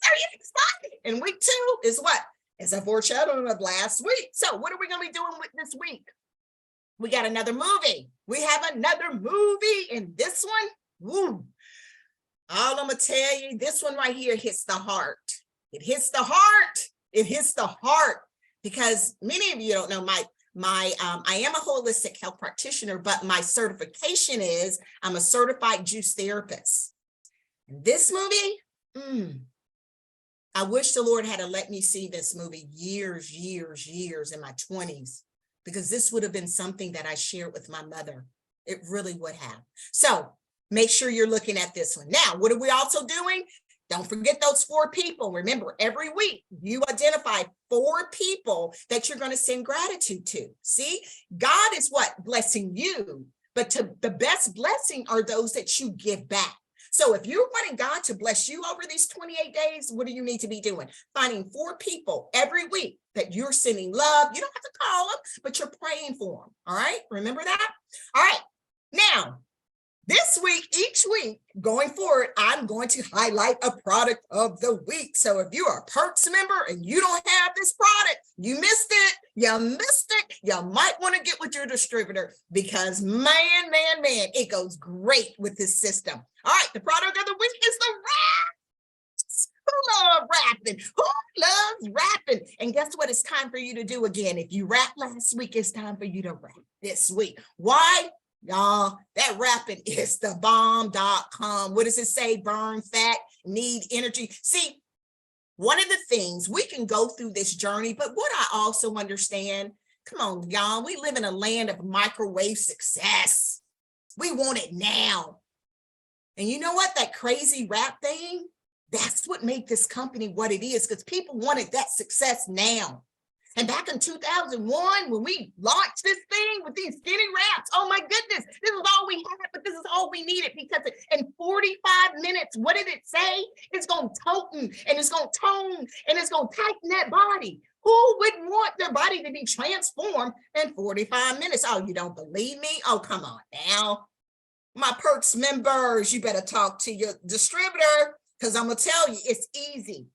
are you excited? And week 2 is what? It's a foreshadowing of last week. So what are we going to be doing with this week? We got another movie. We have another movie, and this one, woo. All I'm going to tell you, this one right here hits the heart. It hits the heart. It hits the heart because many of you don't know I am a holistic health practitioner, but my certification is I'm a certified juice therapist. And this movie, I wish the Lord had to let me see this movie years in my 20s, because this would have been something that I shared with my mother. It really would have. So make sure you're looking at this one. Now, what are we also doing? Don't forget those 4 people. Remember, every week you identify 4 people that you're going to send gratitude to. See, God is what? Blessing you. But the best blessing are those that you give back. So if you're wanting God to bless you over these 28 days, what do you need to be doing? Finding 4 people every week that you're sending love. You don't have to call them, but you're praying for them. All right. Remember that? All right. Now, this week, each week going forward, I'm going to highlight a product of the week. So if you are a Perks member and you don't have this product, you missed it. You might want to get with your distributor because man, it goes great with this system. All right, the product of the week is the wraps. Who loves rapping? Who loves rapping? And guess what? It's time for you to do again. If you rapped last week, it's time for you to rap this week. Why? Y'all, that rapping is the bomb.com. What does it say? Burn fat, need energy. See, one of the things we can go through this journey, but what I also understand, come on, y'all, we live in a land of microwave success. We want it now. And you know what? That crazy rap thing, that's what made this company what it is, because people wanted that success now. And back in 2001, when we launched this thing with these skinny wraps, oh my goodness, this is all we had, but this is all we needed, because in 45 minutes, what did it say? It's going to toten and it's going to tone and it's going to tighten that body. Who wouldn't want their body to be transformed in 45 minutes? Oh, you don't believe me? Oh, come on now. My Perks members, you better talk to your distributor, because I'm going to tell you, it's easy.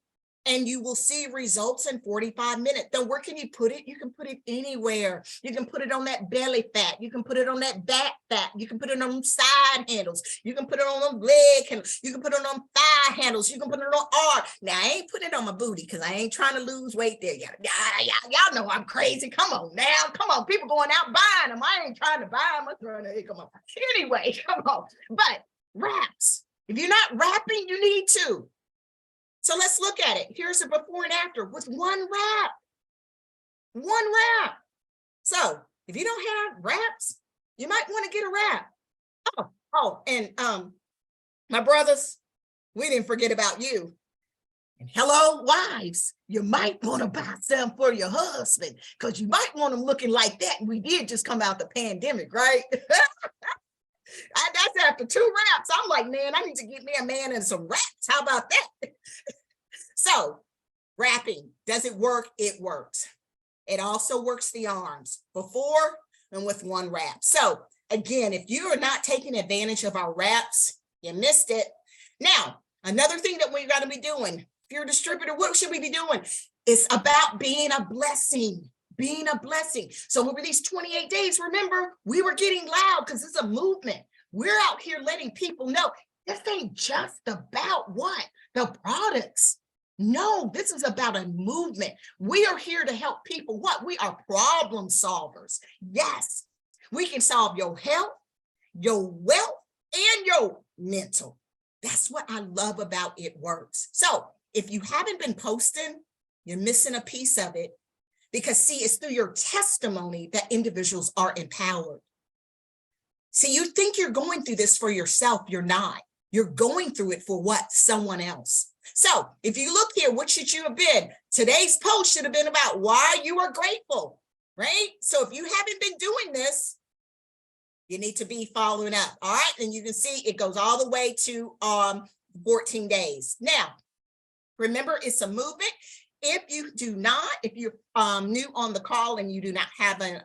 And you will see results in 45 minutes. Then where can you put it? You can put it anywhere. You can put it on that belly fat. You can put it on that back fat. You can put it on side handles. You can put it on them leg handles. You can put it on thigh handles. You can put it on arm. Now, I ain't putting it on my booty because I ain't trying to lose weight there. Y'all know I'm crazy. Come on now. Come on. People going out buying them. I ain't trying to buy them. I'm trying to come on. Anyway, come on. But wraps. If you're not wrapping, you need to. So let's look at it. Here's a before and after with one wrap. One wrap. So if you don't have wraps, you might want to get a wrap. And my brothers, we didn't forget about you. And hello, wives, you might want to buy some for your husband because you might want them looking like that. We did just come out the pandemic, right? That's after 2 wraps. I'm like, man, I need to get me a man and some wraps. How about that? So wrapping, does it work? It works. It also works the arms before and with 1 wrap. So again, if you are not taking advantage of our wraps, you missed it. Now, another thing that we got to be doing, if you're a distributor, what should we be doing? It's about being a blessing. Being a blessing. So over these 28 days, remember, we were getting loud because it's a movement. We're out here letting people know this ain't just about what? The products. No, this is about a movement. We are here to help people. What? We are problem solvers. Yes, we can solve your health, your wealth, and your mental. That's what I love about It Works. So if you haven't been posting, you're missing a piece of it. Because see, it's through your testimony that individuals are empowered. See, you think you're going through this for yourself. You're not. You're going through it for what? Someone else. So if you look here, what should you have been? Today's post should have been about why you are grateful, right? So if you haven't been doing this, you need to be following up. All right. And you can see it goes all the way to 14 days. Now, remember, it's a movement. If you do not, if you're new on the call and you do not have a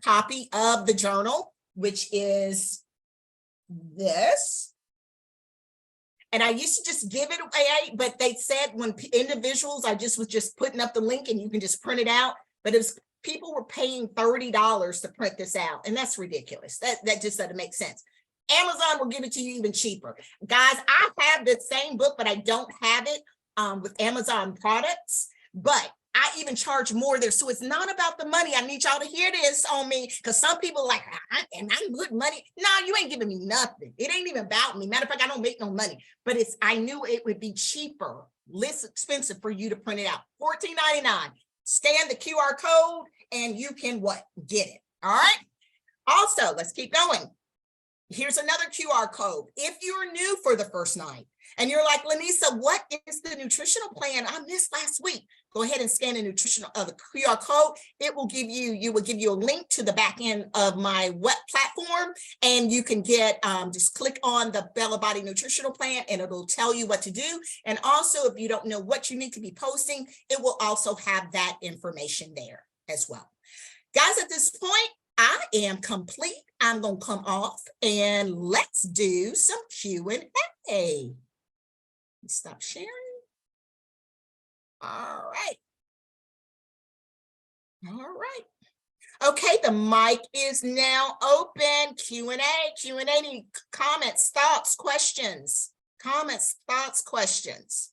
copy of the journal, which is this, and I used to just give it away, but they said when individuals, I just was just putting up the link and you can just print it out, but it was people were paying $30 to print this out, and that's ridiculous. That just doesn't make sense. Amazon will give it to you even cheaper. Guys, I have the same book, but I don't have it with Amazon products. But I even charge more there. So it's not about the money. I need y'all to hear this on me, because some people like, I'm good money. No, you ain't giving me nothing. It ain't even about me. Matter of fact, I don't make no money. But I knew it would be cheaper, less expensive for you to print it out. $14.99. Scan the QR code and you can what? Get it. All right. Also, let's keep going. Here's another QR code. If you're new for the first night and you're like, Lanisa, what is the nutritional plan I missed last week? Go ahead and scan the QR code. It will give you a link to the back end of my web platform, and you can get just click on the Bella Body Nutritional Plan and it'll tell you what to do. And also, if you don't know what you need to be posting, it will also have that information there as well. Guys, at this point, I am complete. I'm going to come off and let's do some Q&A. Stop sharing. All right. All right. Okay, the mic is now open. Q&A. Any comments, thoughts, questions? Comments, thoughts, questions?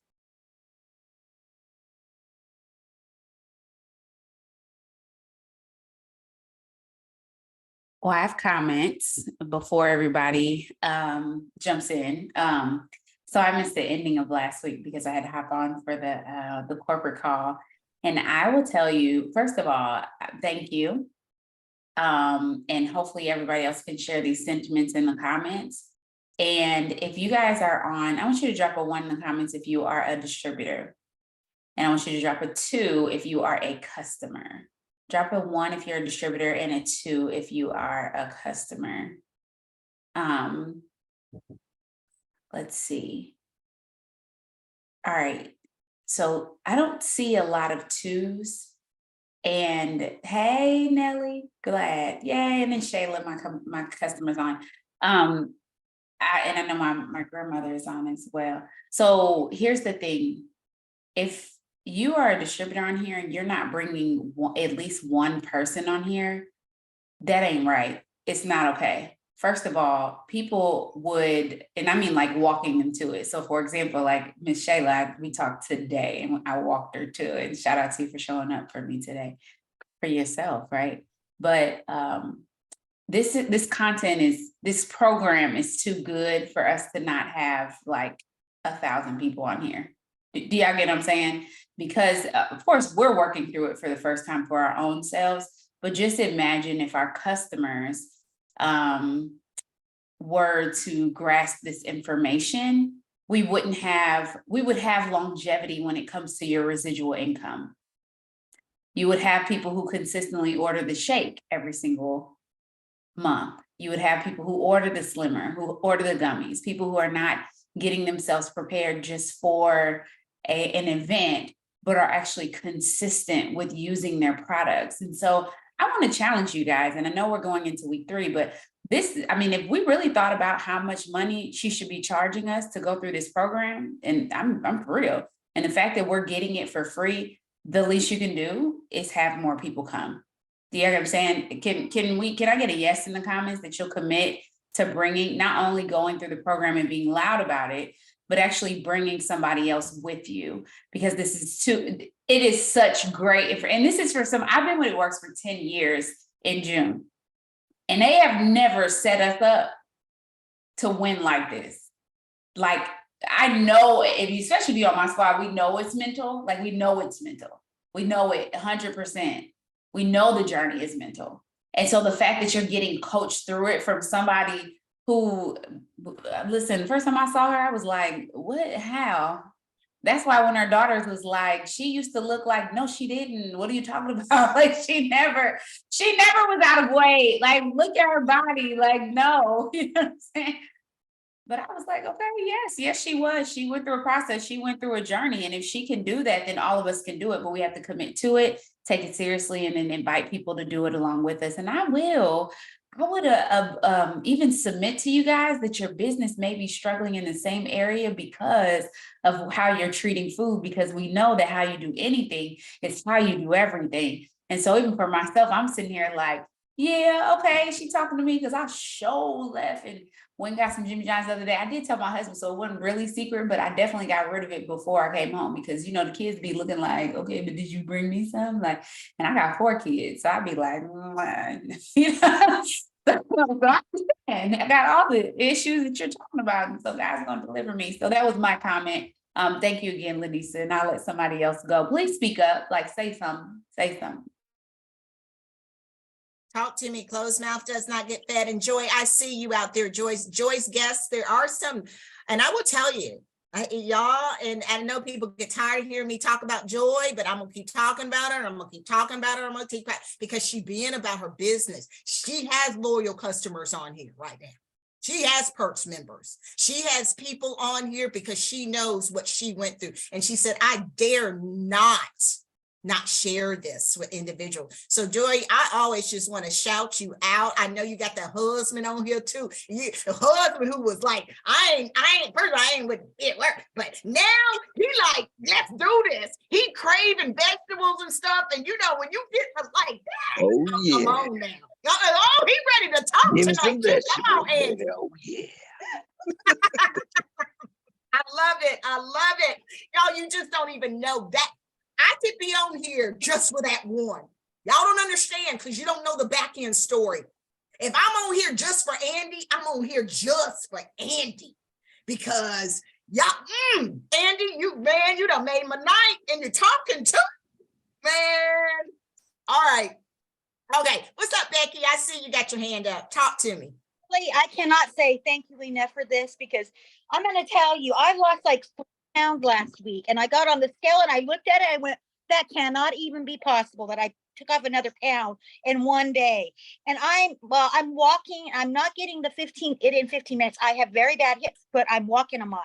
Well, I have comments before everybody jumps in. So I missed the ending of last week because I had to hop on for the corporate call. And I will tell you, first of all, thank you. And hopefully everybody else can share these sentiments in the comments. And if you guys are on, I want you to drop a 1 in the comments if you are a distributor. And I want you to drop a 2 if you are a customer. Drop a 1 if you're a distributor and a 2 if you are a customer. Let's see. All right. So I don't see a lot of 2s. And hey, Nelly, glad. Yay. And then Shayla, my customer's on. And I know my grandmother is on as well. So here's the thing. If you are a distributor on here and you're not bringing at least 1 person on here, that ain't right. It's not okay. First of all, people would, and I mean like walking them to it. So for example, like Miss Shayla, we talked today and I walked her to it. And shout out to you for showing up for me today, for yourself, right? But this content this program is too good for us to not have like 1,000 people on here. Do y'all get what I'm saying? Because of course we're working through it for the first time for our own selves, but just imagine if our customers were to grasp this information, we would have longevity when it comes to your residual income. You would have people who consistently order the shake every single month. You would have people who order the slimmer, who order the gummies, people who are not getting themselves prepared just for an event, but are actually consistent with using their products. And so I want to challenge you guys, and I know we're going into week 3, but this, I mean, if we really thought about how much money she should be charging us to go through this program, and I'm for real, and the fact that we're getting it for free, the least you can do is have more people come. Do you know what I'm saying? Can I get a yes in the comments that you'll commit to bringing, not only going through the program and being loud about it, but actually bringing somebody else with you? Because this is it is such great, and this is for some, I've been with It Works for 10 years in June, and they have never set us up to win like this. Like, I know, especially if you're on my squad, we know it's mental. Like, we know it's mental. We know it 100%. We know the journey is mental. And so the fact that you're getting coached through it from somebody who, listen, the first time I saw her, I was like, what, how? That's why when her daughters was like, she used to look like, no, she didn't. What are you talking about? Like, she never was out of weight. Like, look at her body. Like, no, you know what I'm saying? But I was like, okay, yes, she was. She went through a process. She went through a journey. And if she can do that, then all of us can do it. But we have to commit to it, take it seriously, and then invite people to do it along with us. And I would even submit to you guys that your business may be struggling in the same area because of how you're treating food, because we know that how you do anything is how you do everything. And so even for myself, I'm sitting here like, yeah, okay, she talking to me because I left and went and got some Jimmy John's the other day. I did tell my husband, so it wasn't really secret, but I definitely got rid of it before I came home because, you know, the kids be looking like, okay, but did you bring me some? Like, and I got 4 kids, so I'd be like, you know, and I got all the issues that you're talking about, and so God's gonna deliver me. So that was my comment. Thank you again, Lanisa, and I'll let somebody else go. Please speak up, like say something. Talk to me. Closed mouth does not get fed. And Joy, I see you out there, Joy's guests. There are some, and I will tell you, y'all, and I know people get tired of hearing me talk about Joy, but I'm gonna keep talking about her. I'm gonna keep talking about her. I'm gonna keep, because she being about her business. She has loyal customers on here right now. She has Perks members. She has people on here because she knows what she went through. And she said, I dare not share this with individuals. So Joy, I always just want to shout you out. I know you got the husband on here too. The husband who was like, I ain't with It Works, but now he like, let's do this. He craving vegetables and stuff. And you know, when you get like that, Oh yeah. come on now. Oh, he ready to talk Give me some tonight. Come on, vegetables, Andy. baby. Oh yeah. I love it. I love it. Y'all, you just don't even know that. I could be on here just for that one. Y'all don't understand because you don't know the back end story. If I'm on here just for Andy, I'm on here just for Andy. Because y'all, Andy, you done made my night, and you're talking too, man. All right. Okay. What's up, Becky? I see you got your hand up. Talk to me. I cannot say thank you enough for this, because I'm going to tell you, I lost like 4 pounds last week, and I got on the scale and I looked at it and I went, that cannot even be possible that I took off another pound in one day. And I'm walking, I'm not getting the 15 minutes. I have very bad hips, but I'm walking a mile.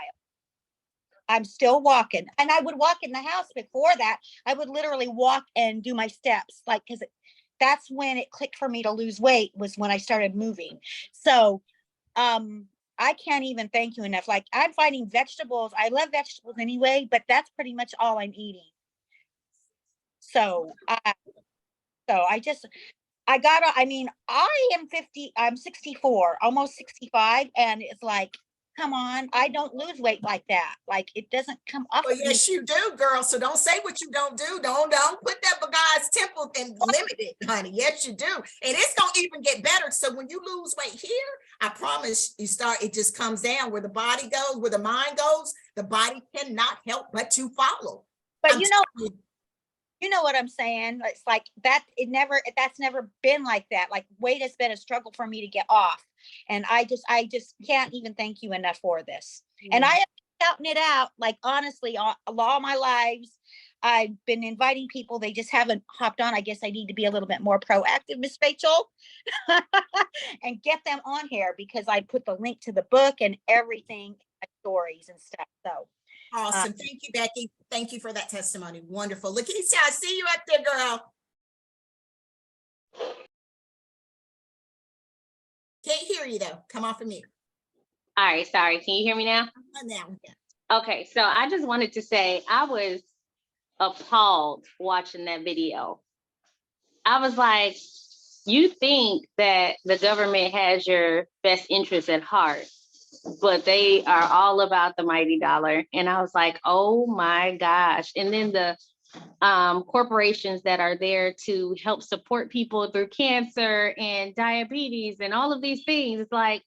I'm still walking, and I would walk in the house. Before that, I would literally walk and do my steps, like, because that's when it clicked for me to lose weight, was when I started moving. So I can't even thank you enough. Like, I'm finding vegetables. I love vegetables anyway, but that's pretty much all I'm eating. So I am 50, I'm 64, almost 65. And it's like, come on, I don't lose weight like that. Like, it doesn't come off. Well, yes, you do, girl. So don't say what you don't do. Don't put that for God's temple and limit it, honey. Yes, you do. And it's going to even get better. So when you lose weight here, I promise it just comes down where the body goes, where the mind goes. The body cannot help but to follow. But you know what I'm saying? It's like that. That's never been like that. Like, weight has been a struggle for me to get off. And I just can't even thank you enough for this. And I have been counting it out, like, honestly, all my lives. I've been inviting people. They just haven't hopped on. I guess I need to be a little bit more proactive, Miss Rachel, and get them on here because I put the link to the book and everything, stories and stuff. So Awesome. Thank you, Becky. Thank you for that testimony. Wonderful. Lakeisha, I see you up there, girl. Can't hear you though. Come off of mute. All right, sorry. Can you hear me now? Now, yeah. Okay, so I just wanted to say I was appalled watching that video. I was like, you think that the government has your best interest at heart, but they are all about the mighty dollar. And I was like, oh my gosh. And then the corporations that are there to help support people through cancer and diabetes and all of these things, it's like,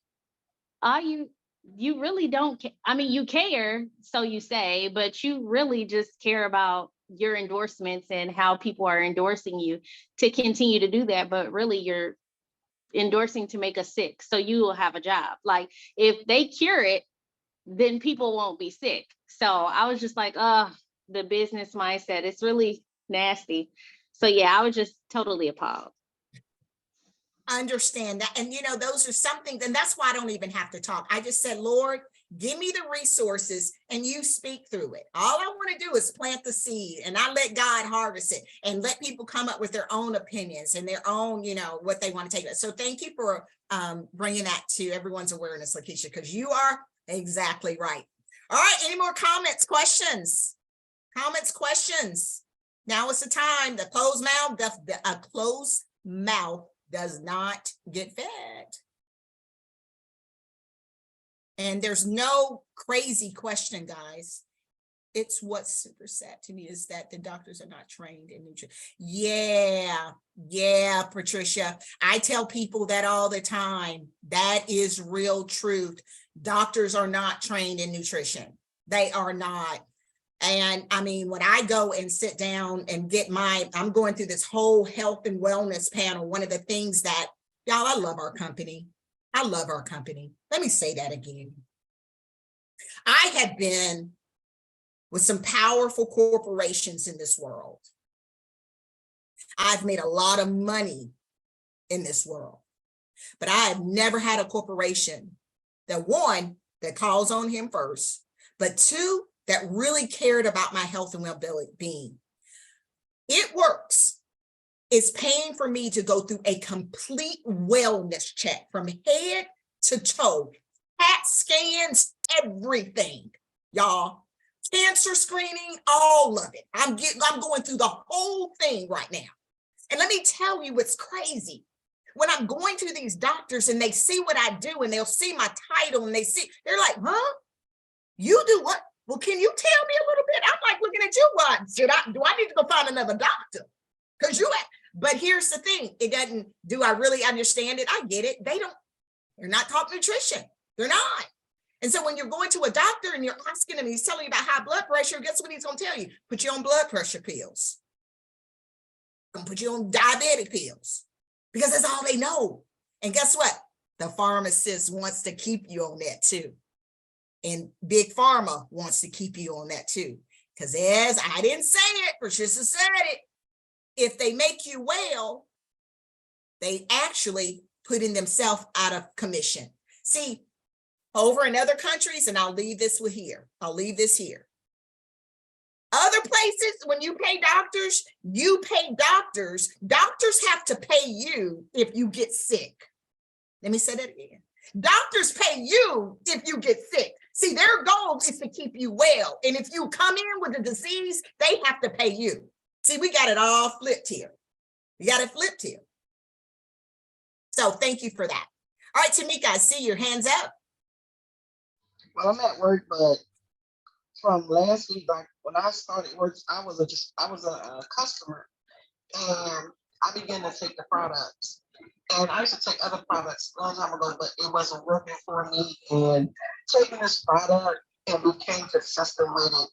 are you really don't I mean, you care, so you say, but you really just care about your endorsements and how people are endorsing you to continue to do that. But really you're endorsing to make us sick so you will have a job. Like if they cure it, then people won't be sick. So I was just like, the business mindset, it's really nasty. So yeah, I was just totally appalled. Understand that. And those are some things, and that's why I don't even have to talk. I just said, Lord, give me the resources and you speak through it. All I want to do is plant the seed and I let God harvest it and let people come up with their own opinions and their own, what they want to take. So thank you for bringing that to everyone's awareness, Lakeisha, because you are exactly right. All right. Any more comments, questions? Questions? Now is the time. The closed mouth, a closed mouth does not get fed. And there's no crazy question, guys. It's what's super sad to me is that the doctors are not trained in nutrition. Yeah, Patricia. I tell people that all the time. That is real truth. Doctors are not trained in nutrition. They are not. And I mean, when I go and sit down and I'm going through this whole health and wellness panel, one of the things that, y'all, I love our company. I love our company. Let me say that again. I have been with some powerful corporations in this world. I've made a lot of money in this world, but I have never had a corporation that, one, that calls on him first, but two, that really cared about my health and well-being. It works. It's paying for me to go through a complete wellness check from head to toe, CAT scans, everything, y'all. Cancer screening, all of it. I'm going through the whole thing right now. And let me tell you what's crazy. When I'm going to these doctors and they see what I do and they'll see my title and they're like, huh? You do what? Well, can you tell me a little bit? I'm like looking at you. What do I need to go find another doctor? But here's the thing. It doesn't, do I really understand it? I get it. They're not talking nutrition. They're not. And so when you're going to a doctor and you're asking him, he's telling you about high blood pressure, guess what he's going to tell you? Put you on blood pressure pills. Gonna put you on diabetic pills because that's all they know. And guess what? The pharmacist wants to keep you on that too. And Big Pharma wants to keep you on that too. Because as I didn't say it, Patricia said it, if they make you well, they actually putting themselves out of commission. See, over in other countries, and I'll leave this here. Other places, when you pay doctors, doctors have to pay you if you get sick. Let me say that again. Doctors pay you if you get sick. See, their goal is to keep you well. And if you come in with a disease, they have to pay you. See, we got it all flipped here. So thank you for that. All right, Tamika, I see your hands up. Well, I'm at work, but from last week, like when I started work, I was a customer, and I began to take the products. And I used to take other products a long time ago, but it wasn't working for me. And taking this product and became consistent with it,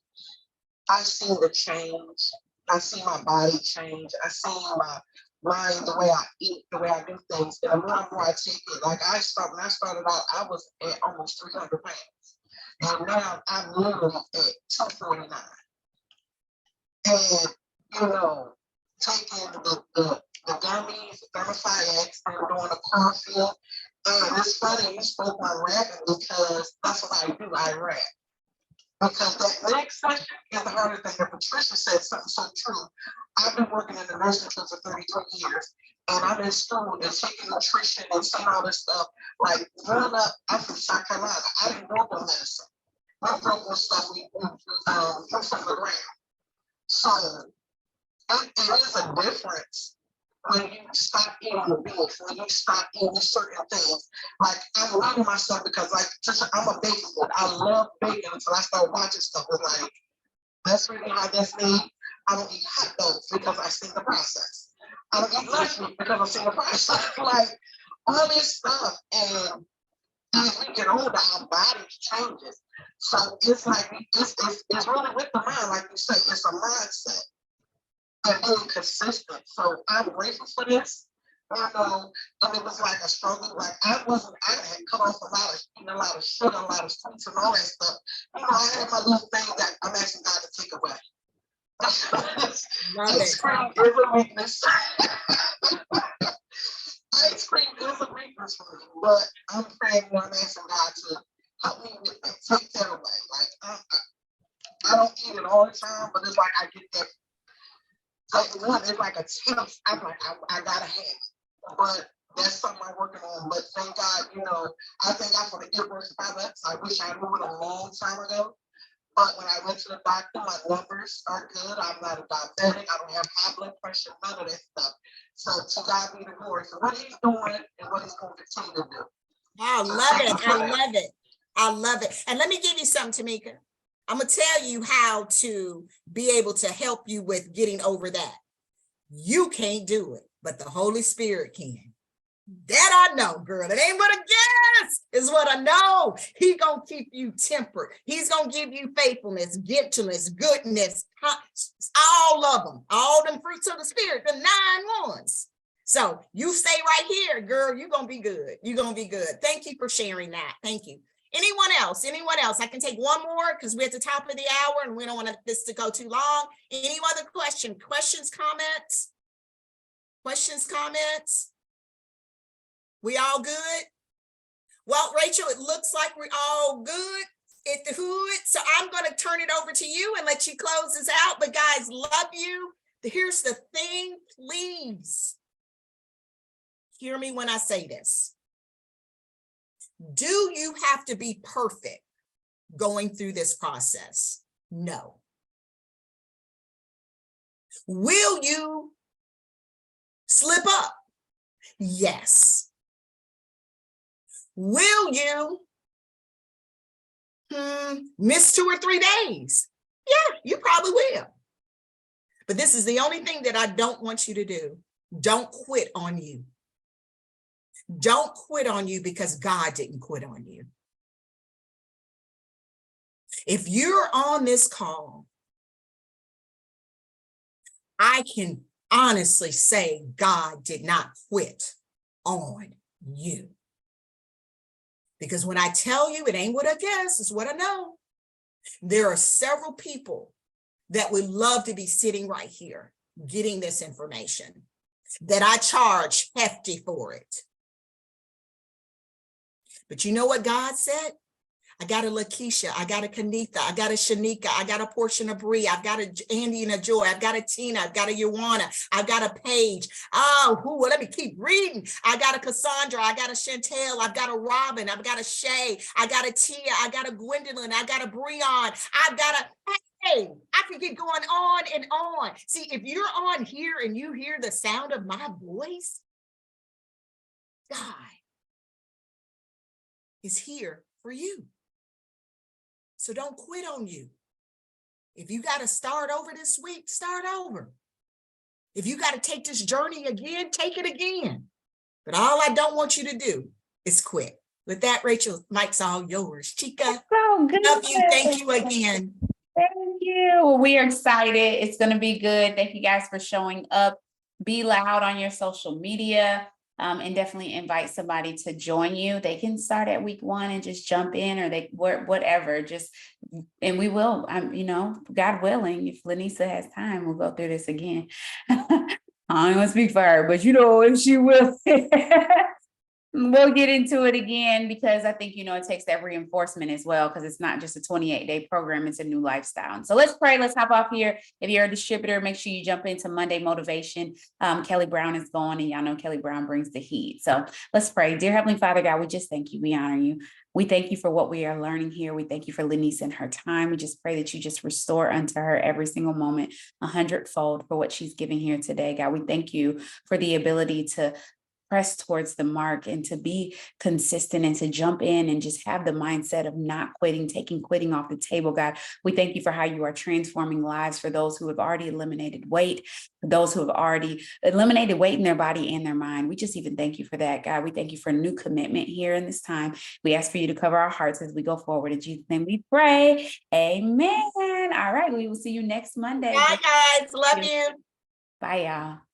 I seen the change. I see my body change. I see my mind, the way I eat, the way I do things. And the more and more I take it, like when I started out, I was at almost 300 pounds. And now I'm literally at 249. and, you know, taking the gummies, the thermophilex, and doing the coffee. And it's funny you spoke on rapping because that's what I do, I rap. Because that next session is the harder thing. And Patricia said something so true. I've been working in the nursing field for 33 years, and I'm in school and taking nutrition and saying all this stuff. Like growing up, I'm from South Carolina. I didn't grow up on medicine. I grew up on stuff we grew from the ground. So it is a difference when you stop eating the beef, when you stop eating certain things. Like I'm loving myself because like I'm a baker. I love baking until I start watching stuff. It's like that's really how that's made. I don't eat hot dogs because I see the process. I don't eat lunch meat because I see the process. Like all this stuff, and as we get older, our bodies changes. So it's like it's really with the mind, like you say, it's a mindset and being consistent. So I'm grateful for this. You know, and it was like a struggle. Like I had come off eating a lot of sugar, a lot of sweets and all that stuff. You know, I had my little thing that I'm asking God to take away. Love Ice it. cream is a weakness. Ice cream is a weakness for me, but I'm praying and I'm asking God to help me with that, take that away. Like I don't eat it all the time, but it's like I get that. Like one, it's like a taste. I'm like I gotta have it, but that's something I'm working on. But thank God, you know, I thank God for the Earworks products. I wish I knew it a long time ago. But when I went to the doctor, my numbers are good. I'm not a diabetic. I don't have high blood pressure, none of that stuff. So to God be the glory for what he's doing and what he's going to continue to do. I love it. I love it. I love it. And let me give you something, Tamika. I'm going to tell you how to be able to help you with getting over that. You can't do it, but the Holy Spirit can. That I know, girl. It ain't but a guess, is what I know. He gonna keep you tempered. He's gonna give you faithfulness, gentleness, goodness, all of them, all them fruits of the Spirit, the 9 ones. So you stay right here, girl. You're gonna be good. You're gonna be good. Thank you for sharing that. Thank you. Anyone else? Anyone else? I can take one more because we're at the top of the hour and we don't want this to go too long. Any other questions, comments? Questions, comments? We all good? Well, Rachel, it looks like we're all good at the hood. So I'm going to turn it over to you and let you close this out. But guys, love you. Here's the thing, please hear me when I say this. Do you have to be perfect going through this process? No. Will you slip up? Yes. Will you miss 2 or 3 days? Yeah, you probably will. But this is the only thing that I don't want you to do. Don't quit on you. Don't quit on you because God didn't quit on you. If you're on this call, I can honestly say God did not quit on you. Because when I tell you, it ain't what I guess, it's what I know. There are several people that would love to be sitting right here getting this information that I charge hefty for it. But you know what God said? I got a Lakeisha, I got a Kanitha, I got a Shanika, I got a portion of Bree, I've got a Andy and a Joy, I've got a Tina, I've got a Yawana, I've got a Paige. Oh, let me keep reading. I got a Cassandra, I got a Chantel, I've got a Robin, I've got a Shay, I got a Tia, I got a Gwendolyn, I got a Breon, I've got a, hey, I could get going on and on. See, if you're on here and you hear the sound of my voice, God is here for you. So don't quit on you. If you got to start over this week, start over. If you got to take this journey again, take it again. But all I don't want you to do is quit. With that, Rachel, mic's all yours. Chica, So good. love you. Thank you again. Thank you. Well, we are excited. It's going to be good. Thank you guys for showing up. Be loud on your social media. and definitely invite somebody to join you. They can start at week 1 and just jump in, or they whatever, just, and we will, you know, God willing, if Lanisa has time, we'll go through this again. I don't want to speak for her, but you know, if she will, we'll get into it again, because I think, you know, it takes that reinforcement as well, because it's not just a 28-day program, it's a new lifestyle. And so let's pray. Let's hop off here. If you're a distributor, make sure you jump into Monday Motivation. Kelly Brown is going, and y'all know Kelly Brown brings the heat. So let's pray. Dear Heavenly Father, God, we just thank you. We honor you. We thank you for what we are learning here. We thank you for Lanisa and her time. We just pray that you just restore unto her every single moment 100-fold for what she's giving here today. God, we thank you for the ability to press towards the mark and to be consistent and to jump in and just have the mindset of not quitting, taking quitting off the table. God, we thank you for how you are transforming lives for those who have already eliminated weight, for those who have already eliminated weight in their body and their mind. We just even thank you for that, God. We thank you for a new commitment here in this time. We ask for you to cover our hearts as we go forward. In Jesus' name we pray. Amen. All right. We will see you next Monday. Bye, guys. Love you. Bye, y'all.